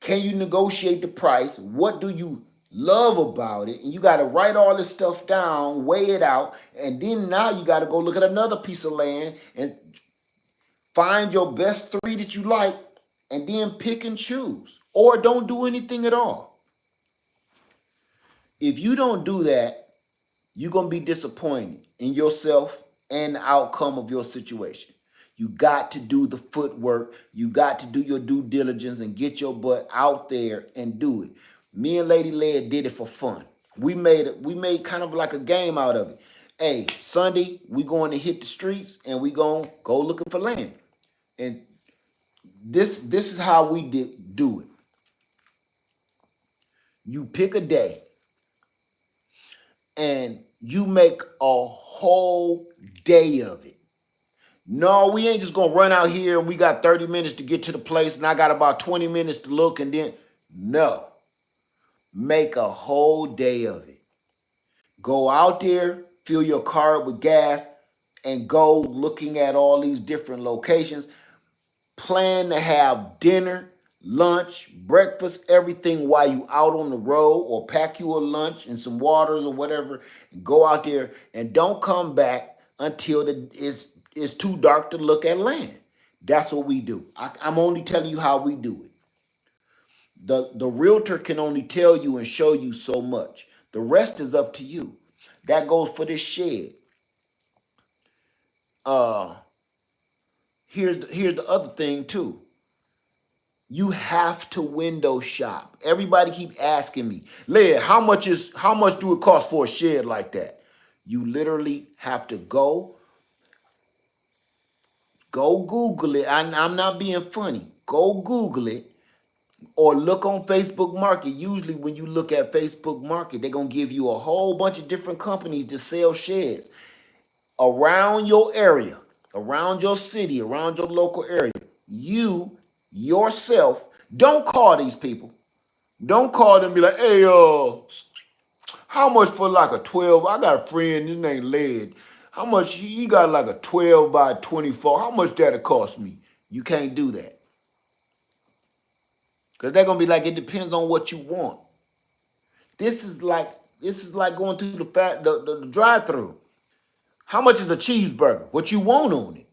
Can you negotiate the price? What do you love about it? And you got to write all this stuff down, weigh it out, and then now you got to go look at another piece of land and find your best three that you like, and then pick and choose. Or don't do anything at all. If you don't do that, you're going to be disappointed in yourself and the outcome of your situation. You got to do the footwork. You got to do your due diligence and get your butt out there and do it. Me and Lady Led did it for fun. We made kind of like a game out of it. Hey, Sunday, we going to hit the streets and we going to go looking for land. And this is how we do it. You pick a day and you make a whole day of it. No, we ain't just gonna run out here and we got 30 minutes to get to the place and I got about 20 minutes to look and then, no. Make a whole day of it. Go out there, fill your car up with gas, and go looking at all these different locations. Plan to have dinner, lunch, breakfast, everything while you out on the road, or pack you a lunch and some waters or whatever. And go out there and don't come back until it's too dark to look at land. That's what we do. I'm only telling you how we do it. The realtor can only tell you and show you so much. The rest is up to you. That goes for this shed. Here's the other thing too. You have to window shop. Everybody keep asking me, Led, how much do it cost for a shed like that? You literally have to go Google it. I'm not being funny. Go Google it or look on Facebook Market. Usually when you look at Facebook Market, they're gonna give you a whole bunch of different companies to sell sheds around your area, around your city, around your local area. You yourself, don't call these people. Don't call them and be like, hey, how much for like a 12? I got a friend, his name Led. How much he got like a 12 by 24? How much that'll cost me? You can't do that. Because they're gonna be like, it depends on what you want. This is like going to the drive-through. How much is a cheeseburger? What you want on it?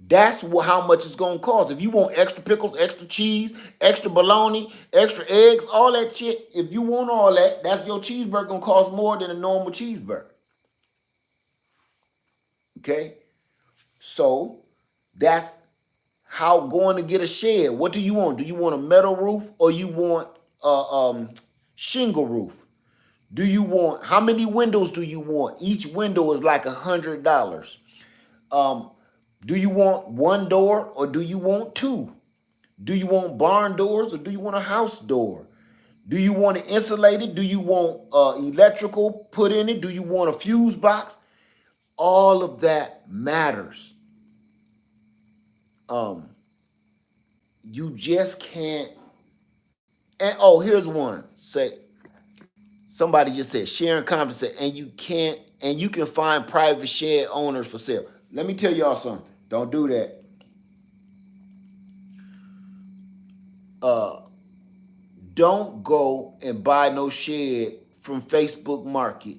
That's how much it's gonna cost. If you want extra pickles, extra cheese, extra bologna, extra eggs, all that shit. If you want all that, that's your cheeseburger gonna cost more than a normal cheeseburger. Okay, so that's how going to get a shed. What do you want? Do you want a metal roof or you want a shingle roof? Do you want, how many windows do you want? Each window is like $100. Do you want one door or do you want two? Do you want barn doors or do you want a house door? Do you want it insulated? Do you want electrical put in it? Do you want a fuse box? All of that matters. You just can't. And oh, here's one. Say somebody just said Sharon Compton said, and you can find private shed owners for sale. Let me tell y'all something. Don't do that. Don't go and buy no shed from Facebook Market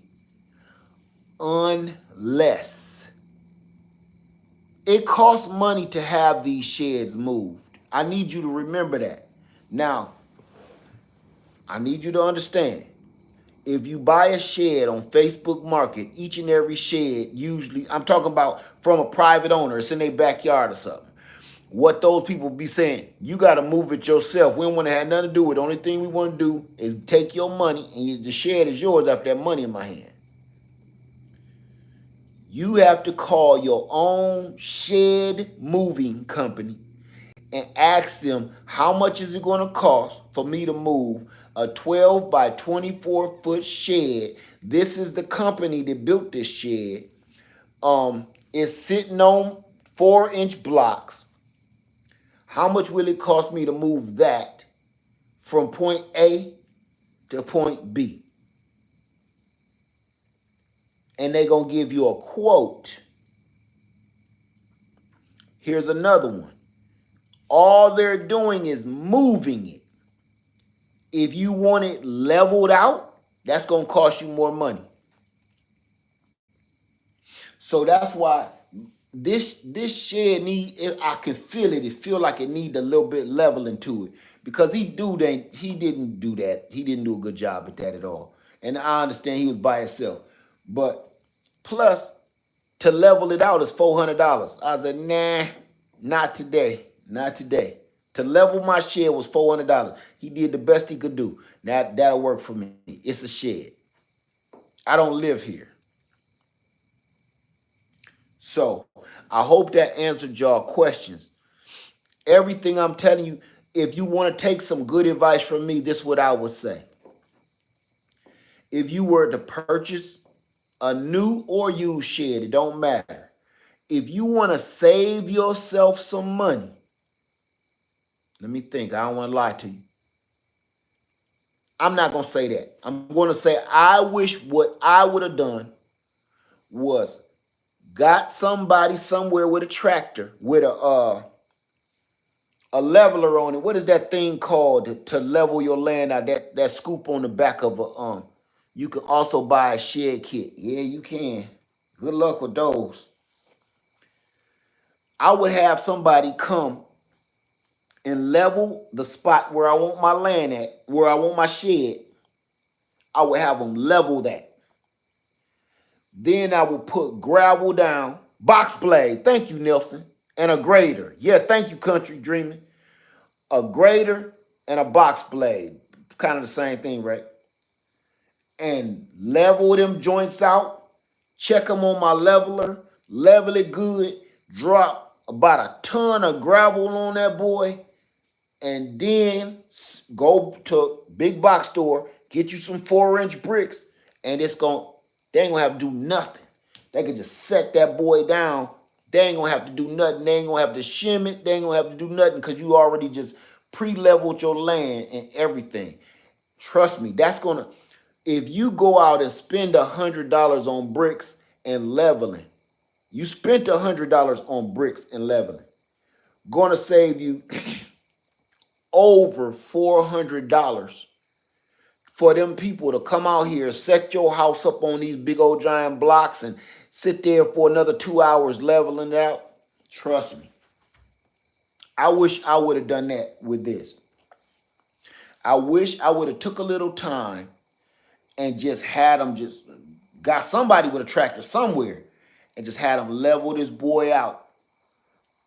unless it costs money to have these sheds moved. I need you to remember that. Now, I need you to understand. If you buy a shed on Facebook Market, each and every shed, usually, I'm talking about from a private owner, it's in their backyard or something. What those people be saying, you got to move it yourself. We don't want to have nothing to do with it. The only thing we want to do is take your money and the shed is yours after that money in my hand. You have to call your own shed moving company and ask them how much is it going to cost for me to move a 12 by 24 foot shed. This is the company that built this shed. It's sitting on 4-inch blocks. How much will it cost me to move that from point A to point B? And they're going to give you a quote. Here's another one. All they're doing is moving it. If you want it leveled out, that's going to cost you more money. So that's why this shed I can feel it. It feel like it need a little bit leveling to it because he didn't do that. He didn't do a good job at that at all. And I understand he was by himself, but plus to level it out is $400. I said, nah, not today, not today. To level my shed was $400. He did the best he could do. Now that'll work for me. It's a shed. I don't live here. So I hope that answered y'all questions. Everything I'm telling you, if you want to take some good advice from me, this is what I would say. If you were to purchase a new or used shed, it don't matter. If you want to save yourself some money, let me think. I don't want to lie to you. I'm not going to say that. I'm going to say I wish what I would have done was got somebody somewhere with a tractor with a leveler on it. What is that thing called to level your land out? That scoop on the back of a You can also buy a shed kit. Yeah, you can. Good luck with those. I would have somebody come and level the spot where I want my land at, where I want my shed. I would have them level that. Then I would put gravel down, Box blade. Thank you, Nelson. And a grader. Yeah, thank you, Country Dreaming. A grader and a box blade. Kind of the same thing, right? And level them joints out. Check them on my leveler. Level it good. Drop about a ton of gravel on that boy. And then go to big box store, get you some 4-inch bricks, and they ain't gonna have to do nothing. They can just set that boy down. They ain't gonna have to do nothing. They ain't gonna have to shim it. They ain't gonna have to do nothing because you already just pre-leveled your land and everything. Trust me, that's gonna, if you go out and spend $100 on bricks and leveling, you spent $100 on bricks and leveling, gonna save you over $400 for them people to come out here, set your house up on these big old giant blocks and sit there for another 2 hours leveling it out. Trust me. I wish I would have done that with this. I wish I would have took a little time and just had them just got somebody with a tractor somewhere and just had them level this boy out,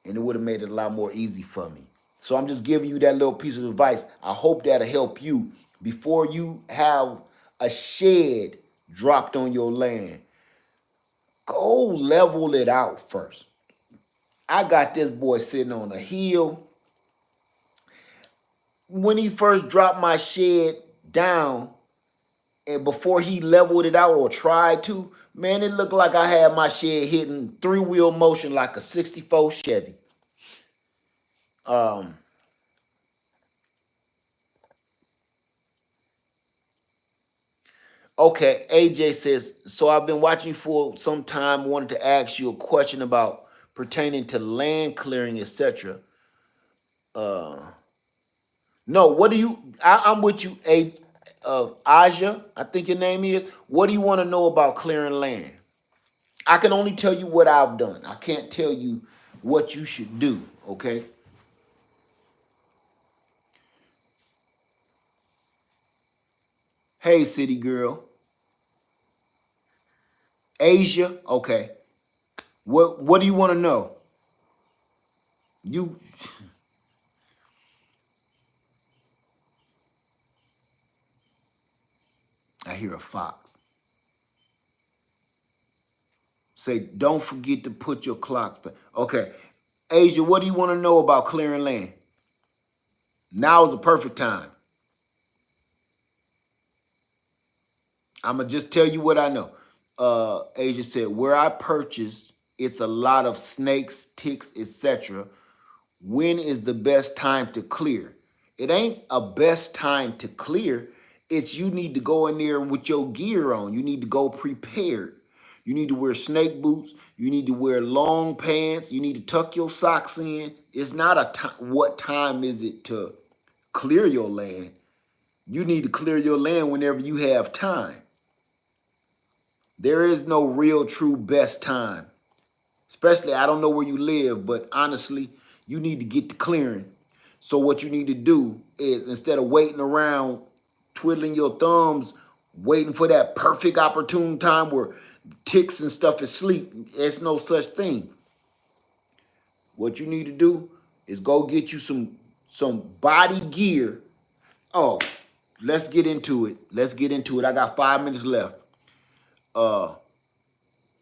and it would have made it a lot more easy for me. So I'm just giving you that little piece of advice. I hope that'll help you before you have a shed dropped on your land. Go level it out first. I got this boy sitting on a hill. When he first dropped my shed down, and before he leveled it out or tried to, man, it looked like I had my shed hitting 3-wheel motion like a 64 Chevy. Okay, AJ says, so I've been watching you for some time, wanted to ask you a question about pertaining to land clearing, etc. No, what do you, I'm with you, Aja, I think your name is. What do you want to know about clearing land? I can only tell you what I've done. I can't tell you what you should do, okay? Hey, city girl. Asia, okay. What do you want to know? You, I hear a fox. Say, don't forget to put your clocks back. Okay. Asia, what do you want to know about clearing land? Now is the perfect time. I'm going to just tell you what I know. Asia said, where I purchased, it's a lot of snakes, ticks, etc. When is the best time to clear? It ain't a best time to clear. It's you need to go in there with your gear on. You need to go prepared. You need to wear snake boots. You need to wear long pants. You need to tuck your socks in. It's not a time. What time is it to clear your land? You need to clear your land whenever you have time. There is no real true best time. Especially, I don't know where you live, but honestly, you need to get to clearing. So what you need to do is, instead of waiting around, twiddling your thumbs, waiting for that perfect opportune time where ticks and stuff is asleep, there's no such thing. What you need to do is go get you some body gear. Oh, let's get into it. Let's get into it. I got 5 minutes left.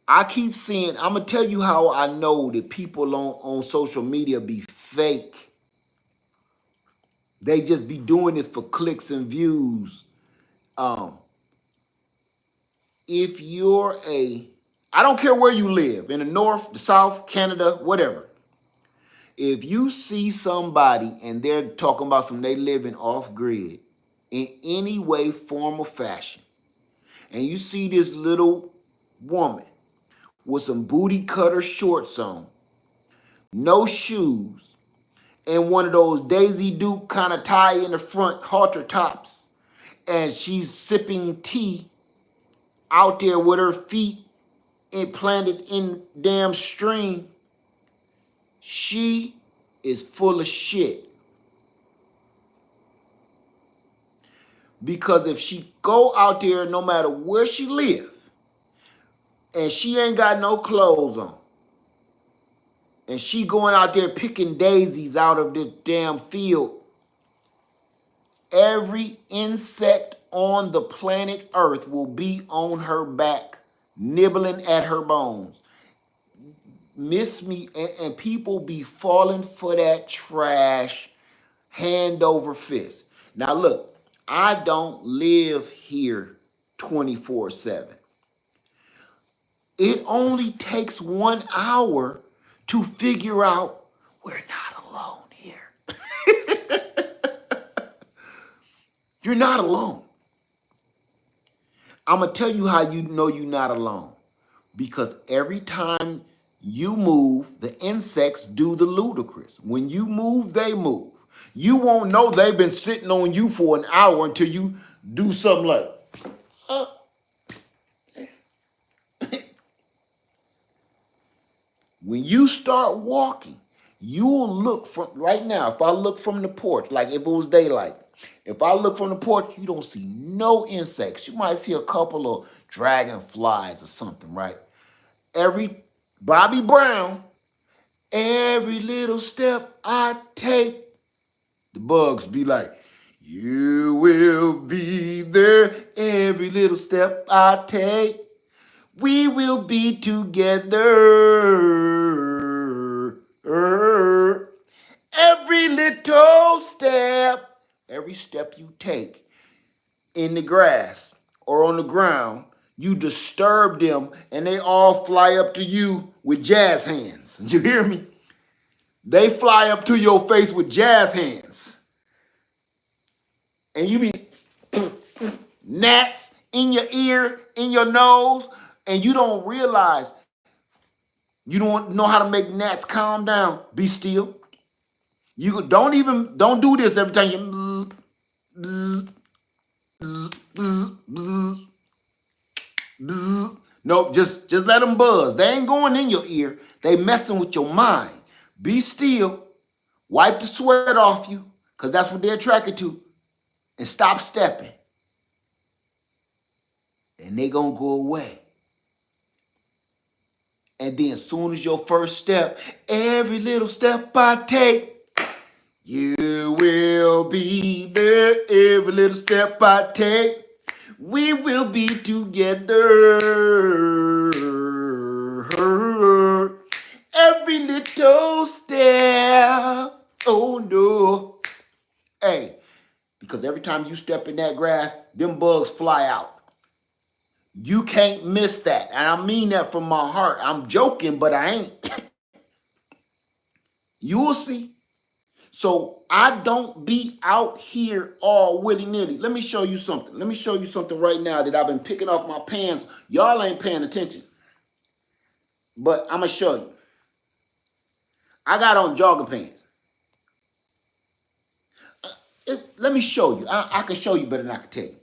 I keep seeing, I'm going to tell you how I know that people on social media be fake. They just be doing this for clicks and views. If you're I don't care where you live, in the North, the South, Canada, whatever. If you see somebody and they're talking about they living off grid in any way, form, or fashion, and you see this little woman with some booty cutter shorts on, no shoes, and one of those Daisy Duke kind of tie in the front halter tops, and she's sipping tea out there with her feet implanted in damn stream, she is full of shit. Because if she go out there, no matter where she live, and she ain't got no clothes on, and she going out there picking daisies out of this damn field, every insect on the planet Earth will be on her back, nibbling at her bones. Miss me, and people be falling for that trash hand over fist. Now look, I don't live here 24/7. It only takes 1 hour to figure out we're not alone here. You're not alone. I'm going to tell you how you know you're not alone. Because every time you move, the insects do the ludicrous. When you move, they move. You won't know they've been sitting on you for an hour until you do something like, when you start walking, you'll look from, right now, if I look from the porch, like if it was daylight, if I look from the porch, you don't see no insects. You might see a couple of dragonflies or something, right? Every Bobby Brown, every little step I take, the bugs be like, you will be there every little step I take. We will be together. Every little step, every step you take in the grass or on the ground, you disturb them and they all fly up to you with jazz hands. You hear me? They fly up to your face with jazz hands. And you be gnats in your ear, in your nose, and you don't realize you don't know how to make gnats calm down. Be still. You don't do this every time you bzz, bzz, bzz, bzz, bzz, bzz. Nope, just let them buzz. They ain't going in your ear. They messing with your mind. Be still. Wipe the sweat off you, because that's what they're attracted to. And stop stepping. And they gonna go away. And then as soon as your first step, every little step I take, you will be there. Every little step I take, we will be together. Every little step, oh no. Hey, because every time you step in that grass, them bugs fly out. You can't miss that. And I mean that from my heart. I'm joking, but I ain't. You'll see. So I don't be out here all willy-nilly. Let me show you something. Let me show you something right now that I've been picking off my pants. Y'all ain't paying attention. But I'm going to show you. I got on jogging pants. Let me show you. I can show you better than I can tell you.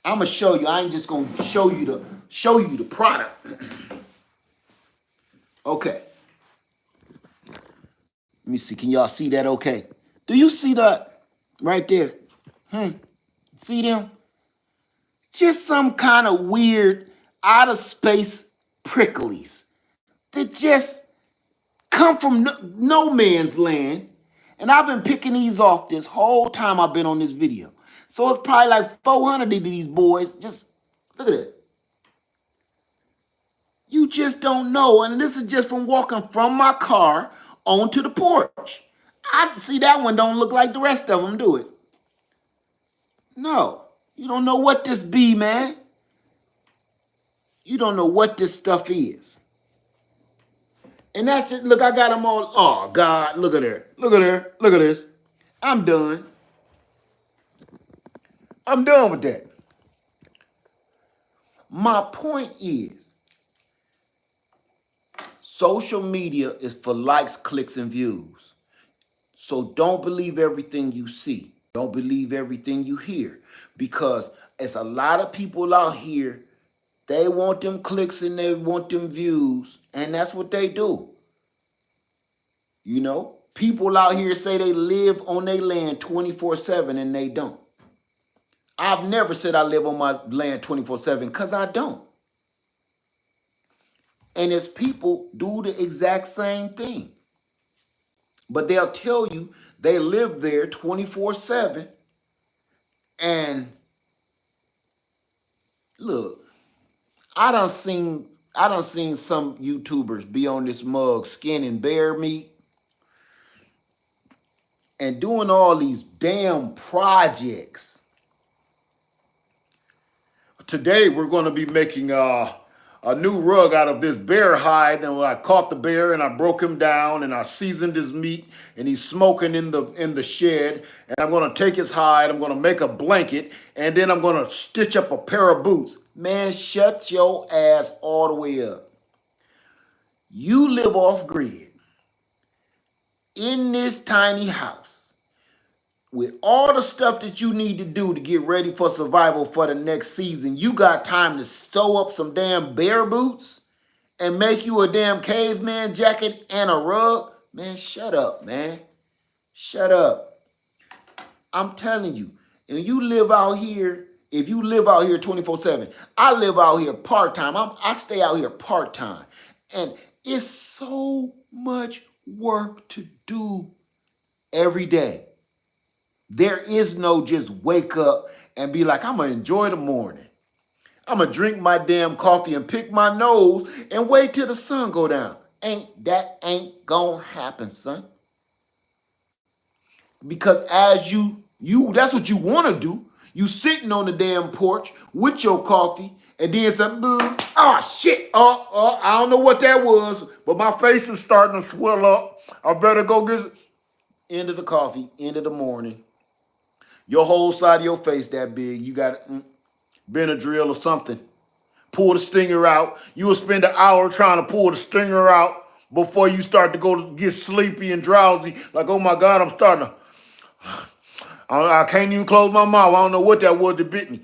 I'm going to show you. I ain't just going to show you the product. Okay. Let me see. Can y'all see that okay? Do you see that right there? See them? Just some kind of weird out of space pricklies that just come from no man's land. And I've been picking these off this whole time I've been on this video. So it's probably like 400 of these boys. Just look at it. You just don't know. And this is just from walking from my car onto the porch. I see that one don't look like the rest of them, do it? No. You don't know what this be, man. You don't know what this stuff is. And that's just, look, I got them all. Oh, God, look at her. Look at her. Look at this. I'm done. I'm done with that. My point is, social media is for likes, clicks, and views. So don't believe everything you see. Don't believe everything you hear. Because it's a lot of people out here, they want them clicks and they want them views. And that's what they do. You know, people out here say they live on their land 24/7 and they don't. I've never said I live on my land 24/7 because I don't. And his people do the exact same thing. But they'll tell you they live there 24/7. And look, I done seen some YouTubers be on this mug skinning bear meat and doing all these damn projects. Today we're going to be making a new rug out of this bear hide. And I caught the bear and I broke him down and I seasoned his meat and he's smoking in the shed. And I'm going to take his hide. I'm going to make a blanket and then I'm going to stitch up a pair of boots. Man, shut your ass all the way up. You live off grid in this tiny house with all the stuff that you need to do to get ready for survival for the next season. You got time to sew up some damn bear boots and make you a damn caveman jacket and a rug? Man, shut up, man. Shut up. I'm telling you, and you live out here, if you live out here 24/7, I live out here part-time. I stay out here part-time. And it's so much work to do every day. There is no just wake up and be like, I'm going to enjoy the morning. I'm going to drink my damn coffee and pick my nose and wait till the sun go down. That ain't going to happen, son. Because as you that's what you want to do. You sitting on the damn porch with your coffee and then some, oh shit, I don't know what that was, but my face is starting to swell up. I better go get end of the coffee, end of the morning. Your whole side of your face that big. You got Benadryl or something. Pull the stinger out. You will spend an hour trying to pull the stinger out before you start to go to get sleepy and drowsy. Like, oh my God, I'm starting to, I can't even close my mouth. I don't know what that was that bit me.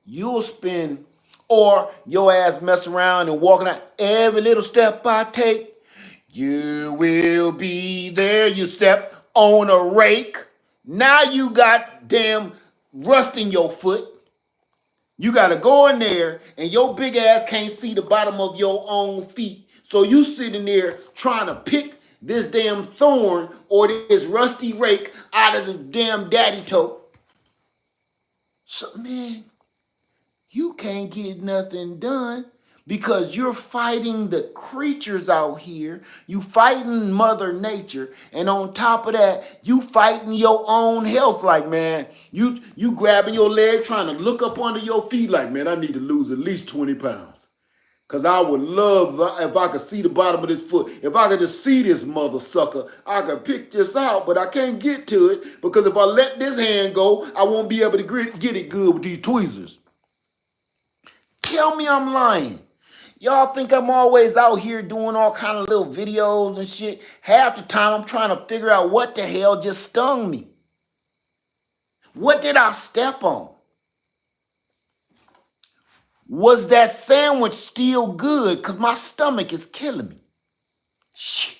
You'll spend, or your ass mess around and walking out every little step I take. You will be there. You step on a rake. Now you got damn rust in your foot. You got to go in there and your big ass can't see the bottom of your own feet. So you sitting there trying to pick this damn thorn or this rusty rake out of the damn daddy toe. So, man, you can't get nothing done because you're fighting the creatures out here. You fighting Mother Nature. And on top of that, you fighting your own health. Like, man, you grabbing your leg, trying to look up under your feet like, man, I need to lose at least 20 pounds. Because I would love if I could see the bottom of this foot. If I could just see this mother sucker, I could pick this out, but I can't get to it because if I let this hand go, I won't be able to get it good with these tweezers. Tell me I'm lying. Y'all think I'm always out here doing all kind of little videos and shit. Half the time I'm trying to figure out what the hell just stung me. What did I step on? Was that sandwich still good? Because my stomach is killing me. Shit.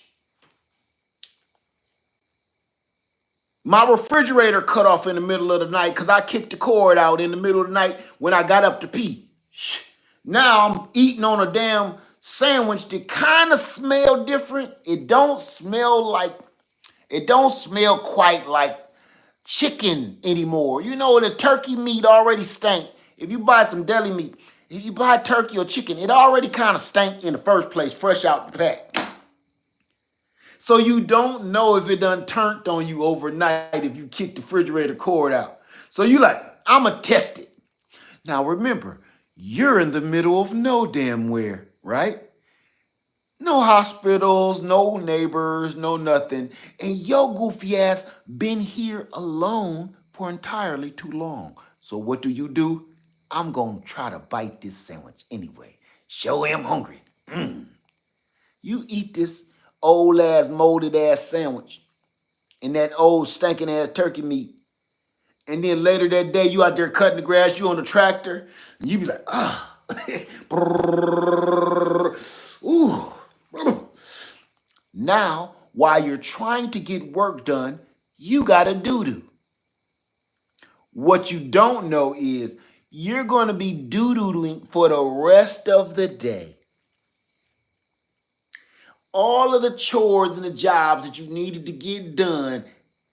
My refrigerator cut off in the middle of the night because I kicked the cord out in the middle of the night when I got up to pee. Shit. Now I'm eating on a damn sandwich that kind of smell different. It don't smell quite like chicken anymore. You know, the turkey meat already stank. If you buy some deli meat, if you buy turkey or chicken, it already kind of stank in the first place, fresh out the pack. So you don't know if it done turned on you overnight if you kick the refrigerator cord out. So you like, I'ma test it. Now remember, you're in the middle of no damn where, right? No hospitals, no neighbors, no nothing. And your goofy ass been here alone for entirely too long. So what do? I'm gonna try to bite this sandwich anyway. Sure am hungry. You eat this old ass, molded ass sandwich and that old stinking ass turkey meat. And then later that day, you out there cutting the grass, you on the tractor, and you be like, ooh. Now, while you're trying to get work done, you got a doo-doo. What you don't know is you're going to be doo-dooing for the rest of the day. All of the chores and the jobs that you needed to get done,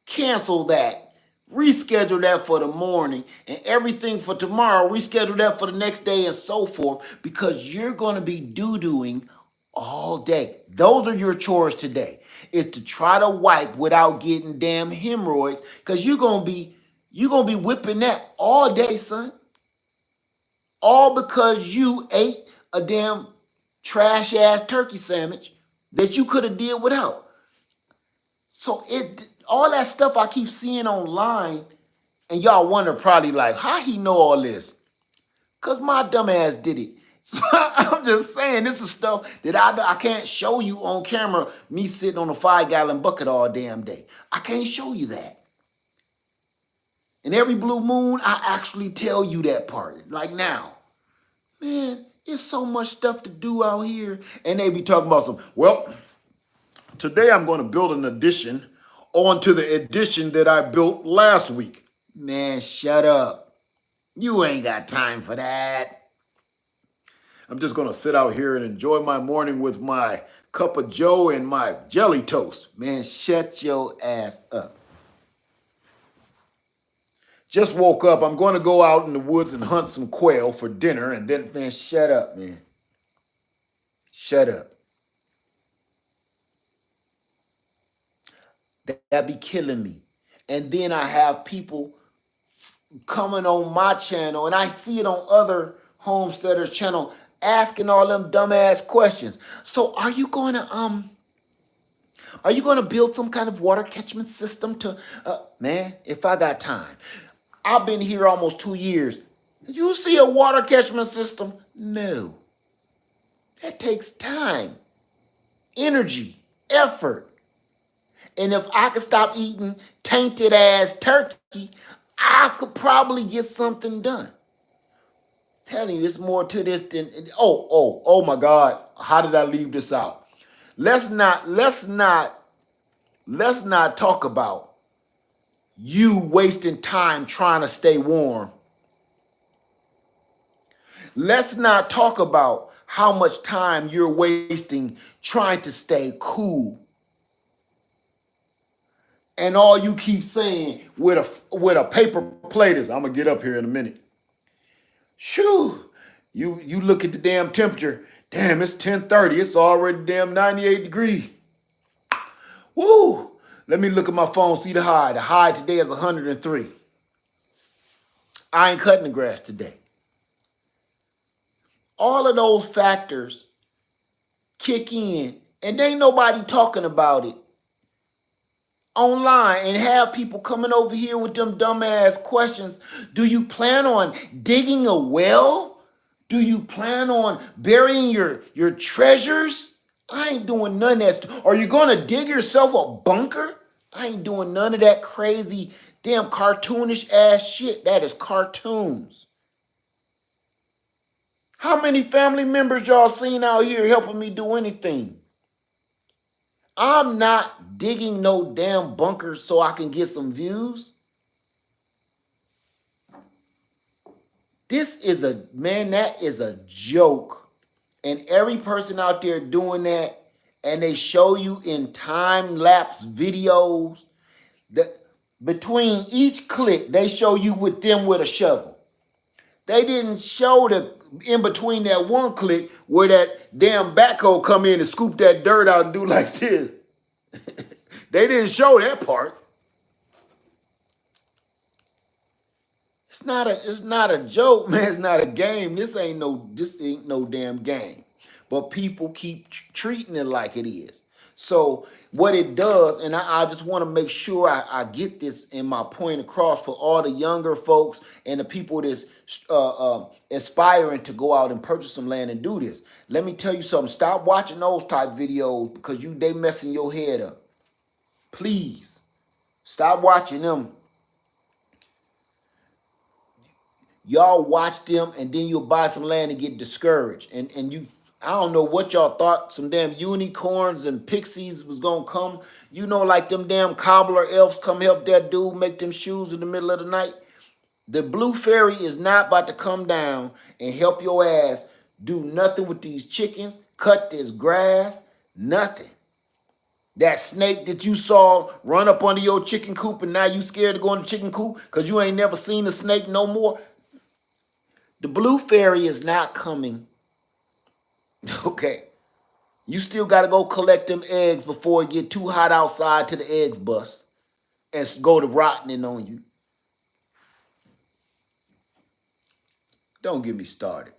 cancel that. Reschedule that for the morning, and everything for tomorrow, reschedule that for the next day, and so forth, because you're going to be doo-dooing all day. Those are your chores today. Is to try to wipe without getting damn hemorrhoids, because you're gonna be whipping that all day, son. All because you ate a damn trash ass turkey sandwich that you could have did without. So all that stuff I keep seeing online, and y'all wonder probably like, how he know all this? Cause my dumb ass did it. So I'm just saying, this is stuff that I can't show you on camera, me sitting on a 5-gallon bucket all damn day. I can't show you that. And every blue moon, I actually tell you that part. Like now, man, there's so much stuff to do out here. And they be talking about well, today I'm going to build an addition onto the addition that I built last week. Man, shut up. You ain't got time for that. I'm just going to sit out here and enjoy my morning with my cup of joe and my jelly toast. Man, shut your ass up. Just woke up. I'm going to go out in the woods and hunt some quail for dinner. And then, man, shut up, man. Shut up. That be killing me. And then I have people coming on my channel, and I see it on other homesteaders' channel, asking all them dumbass questions. So are you gonna build some kind of water catchment system to man, if I got time. I've been here almost 2 years. You see a water catchment system? No. That takes time, energy, effort. And if I could stop eating tainted ass turkey, I could probably get something done. I'm telling you, it's more to this than oh my God. How did I leave this out? Let's not talk about you wasting time trying to stay warm. Let's not talk about how much time you're wasting trying to stay cool. And all you keep saying with a paper plate is, I'm gonna get up here in a minute. Shoo, you look at the damn temperature. Damn, it's 10:30. It's already damn 98 degrees. Woo! Let me look at my phone, see the high. The high today is 103. I ain't cutting the grass today. All of those factors kick in, and ain't nobody talking about it online, and have people coming over here with them dumbass questions. Do you plan on digging a well? Do you plan on burying your treasures? I ain't doing none of that. Are you going to dig yourself a bunker? I ain't doing none of that crazy, damn cartoonish ass shit. That is cartoons. How many family members y'all seen out here helping me do anything? I'm not digging no damn bunker so I can get some views. This is that is a joke. And every person out there doing that, and they show you in time-lapse videos, that between each click, they show you with them with a shovel. They didn't show the in between that one click where that damn backhoe come in and scoop that dirt out and do like this. They didn't show that part. It's not a joke, man. It's not a game. This ain't no damn game. But people keep treating it like it is. So what it does, and I just want to make sure I get this in my point across for all the younger folks and the people that's aspiring to go out and purchase some land and do this. Let me tell you something. Stop watching those type videos because they messing your head up. Please stop watching them. Y'all watch them and then you'll buy some land and get discouraged. And I don't know what y'all thought some damn unicorns and pixies was gonna come. You know, like them damn cobbler elves come help that dude make them shoes in the middle of the night. The blue fairy is not about to come down and help your ass do nothing with these chickens, cut this grass, Nothing. That snake that you saw run up under your chicken coop and now you scared to go in the chicken coop because you ain't never seen a snake no more. The blue fairy is not coming. Okay. You still got to go collect them eggs before it get too hot outside to the eggs bust and go to rotting on you. Don't get me started.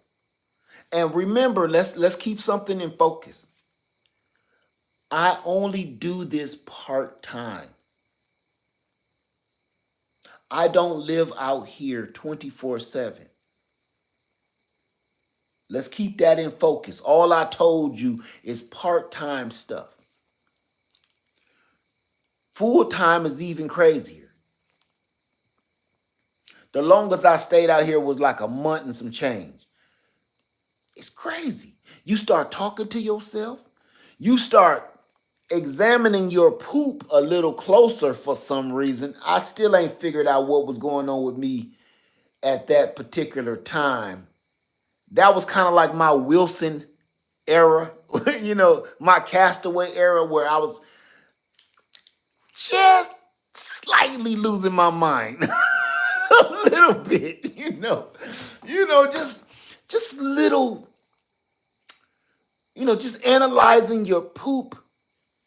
And remember, let's keep something in focus. I only do this part-time. I don't live out here 24/7. Let's keep that in focus. All I told you is part-time stuff. Full-time is even crazier. The longest I stayed out here was like a month and some change. It's crazy. You start talking to yourself. You start examining your poop a little closer for some reason. I still ain't figured out what was going on with me at that particular time. That was kind of like my Wilson era, you know, my Castaway era where I was just slightly losing my mind. A little bit, just little, just analyzing your poop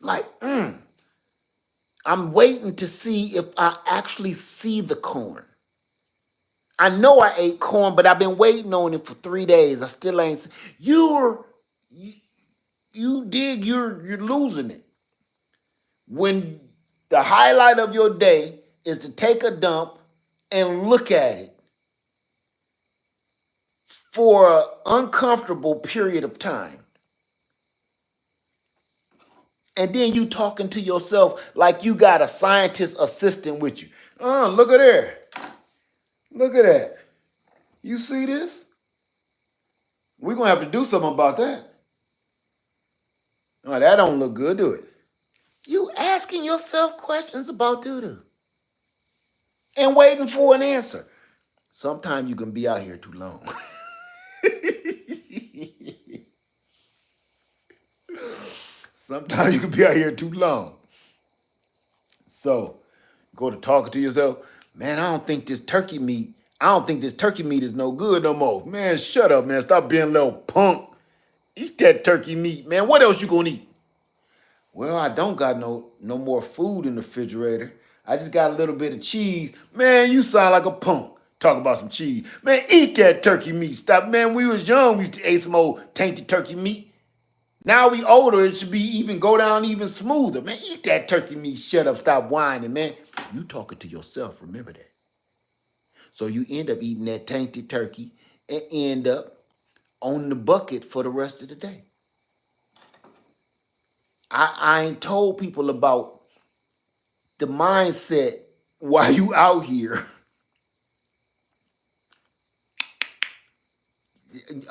like, I'm waiting to see if I actually see the corn. I know I ate corn, but I've been waiting on it for 3 days. I still ain't. You're losing it. When the highlight of your day is to take a dump and look at it for an uncomfortable period of time. And then you talking to yourself like you got a scientist assistant with you. Look at there. Look at that. You see this? We're going to have to do something about that. Oh, that don't look good, do it? You asking yourself questions about doo-doo and waiting for an answer. Sometimes you can be out here too long. Sometimes you can be out here too long. So, go to talking to yourself. Man, I don't think this turkey meat is no good no more. Man, shut up, man. Stop being a little punk. Eat that turkey meat, man. What else you gonna eat? Well, I don't got no more food in the refrigerator. I just got a little bit of cheese. Man, you sound like a punk. Talk about some cheese. Man, eat that turkey meat. Stop, man. We was young, we ate some old tainted turkey meat. Now we older, it should be even go down even smoother. Man, eat that turkey meat. Shut up, stop whining, man. You talking to yourself, remember that. So you end up eating that tainted turkey and end up on the bucket for the rest of the day. I ain't told people about the mindset while you out here.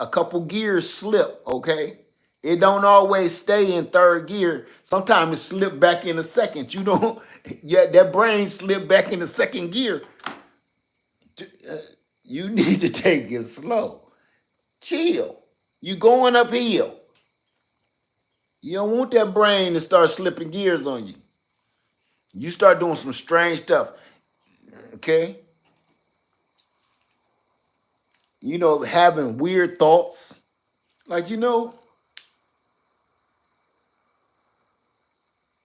A couple gears slip, okay? It don't always stay in third gear. Sometimes it slip back in the second. You don't, yeah, that brain slip back in the second gear. You need to take it slow. Chill. You going uphill. You don't want that brain to start slipping gears on you. You start doing some strange stuff, okay? Having weird thoughts. Like, I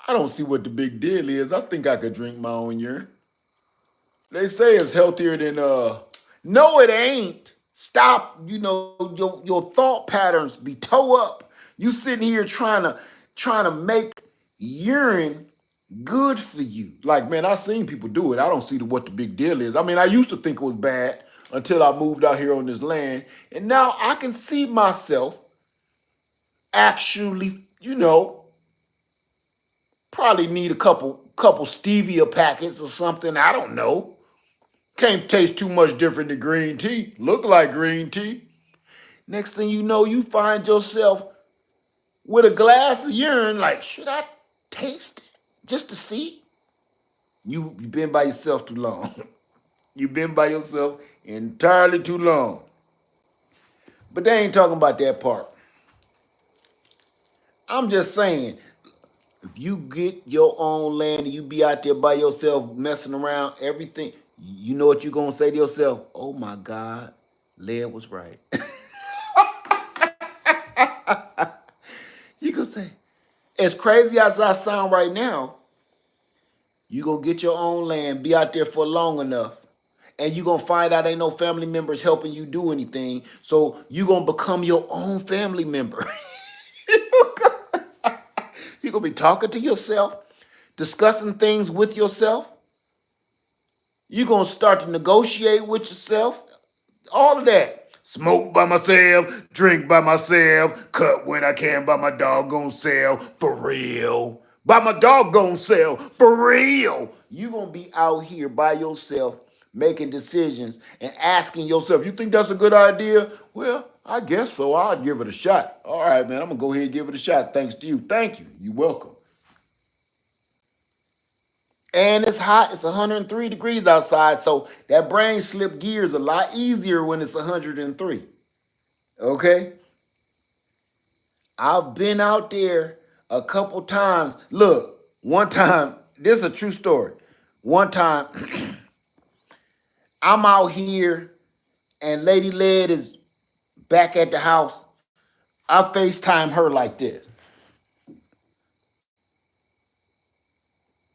don't see what the big deal is. I think I could drink my own urine. They say it's healthier than no, it ain't. Stop, your thought patterns be toe up. You sitting here trying to make urine good for you. Like, man, I've seen people do it. I don't see what the big deal is. I mean, I used to think it was bad until I moved out here on this land. And now I can see myself actually, probably need a couple stevia packets or something. I don't know. Can't taste too much different than green tea. Look like green tea. Next thing you know, you find yourself with a glass of urine. Like, should I taste it just to see? You've been by yourself too long. You've been by yourself entirely too long. But they ain't talking about that part. I'm just saying, if you get your own land and you be out there by yourself messing around, everything, you know what you're gonna say to yourself? Oh my God, Lead was right. You gonna say, as crazy as I sound right now, you gonna get your own land, be out there for long enough, and you gonna find out ain't no family members helping you do anything. So you gonna become your own family member. You gonna be talking to yourself, discussing things with yourself. You gonna start to negotiate with yourself. All of that. Smoke by myself, drink by myself, cut when I can by my doggone self, for real. By my doggone self, for real. You gonna be out here by yourself making decisions and asking yourself, you think that's a good idea? Well, I guess so. I'll give it a shot. All right, man, I'm gonna go ahead and give it a shot. Thanks to you. Thank you. You're welcome. And it's hot. It's 103 degrees outside, so that brain slip gears a lot easier when it's 103. Okay? I've been out there a couple times. Look, one time, this is a true story. One time, I'm out here and Lady Led is back at the house. I FaceTime her like this.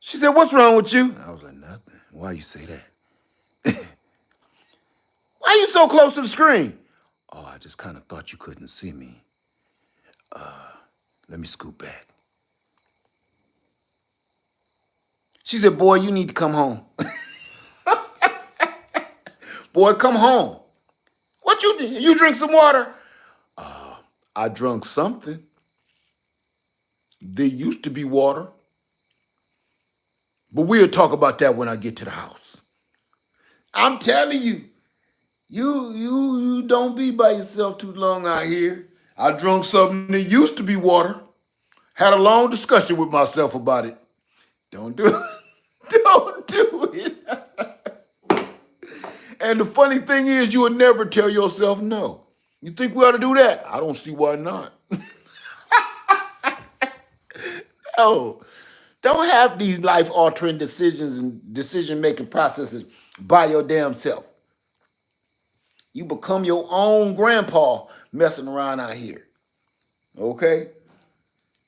She said, "What's wrong with you?" I was like, "Nothing. Why you say that?" "Why you so close to the screen?" "Oh, I just kind of thought you couldn't see me. Let me scoot back." She said, "Boy, you need to come home." "Boy, come home. What you did? You drink some water?" "I drunk something. There used to be water. But we'll talk about that when I get to the house." I'm telling you, you don't be by yourself too long out here. I drunk something that used to be water. Had a long discussion with myself about it. Don't do it. Don't do it. And the funny thing is, you will never tell yourself no. You think we ought to do that? I don't see why not. No. Don't have these life-altering decisions and decision-making processes by your damn self. You become your own grandpa messing around out here. Okay?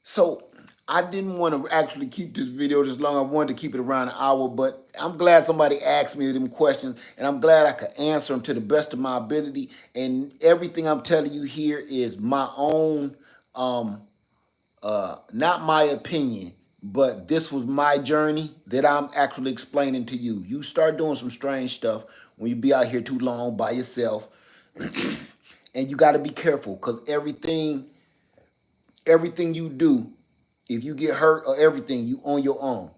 So I didn't want to actually keep this video this long. I wanted to keep it around an hour, but I'm glad somebody asked me them questions, and I'm glad I could answer them to the best of my ability. And everything I'm telling you here is my own, not my opinion, but this was my journey that I'm actually explaining to you. You start doing some strange stuff when you be out here too long by yourself, and you got to be careful because everything you do, if you get hurt or everything, you on your own.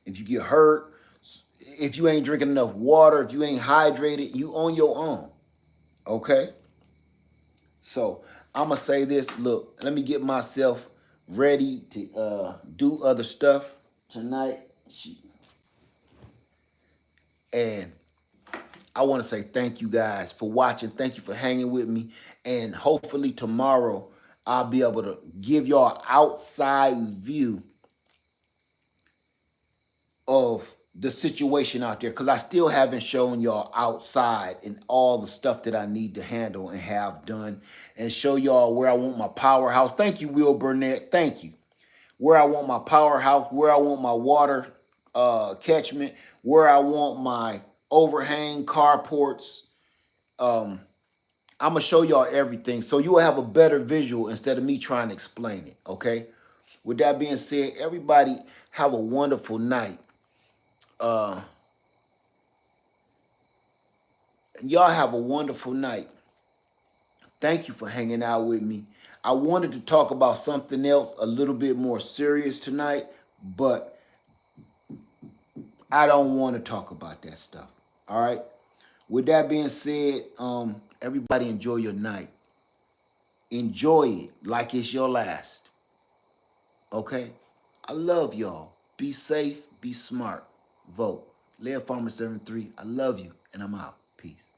If you get hurt, if you ain't drinking enough water, if you ain't hydrated, you on your own. Okay? So I'm gonna say this. Look, let me get myself ready to do other stuff tonight. And I want to say thank you guys for watching. Thank you for hanging with me. And hopefully tomorrow I'll be able to give y'all outside view of the situation out there, because I still haven't shown y'all outside and all the stuff that I need to handle and have done, and show y'all where I want my powerhouse. Thank you, Will Burnett. Thank you. Where I want my powerhouse, where I want my water catchment, where I want my overhang carports. I'm gonna show y'all everything so you will have a better visual instead of me trying to explain it. Okay. With that being said, everybody have a wonderful night. Y'all have a wonderful night. Thank you for hanging out with me. I wanted to talk about something else a little bit more serious tonight, but I don't want to talk about that stuff. All right. With that being said, everybody enjoy your night. Enjoy it like it's your last. Okay? I love y'all. Be safe, be smart. Vote. Lead Farmer 73. I love you, and I'm out. Peace.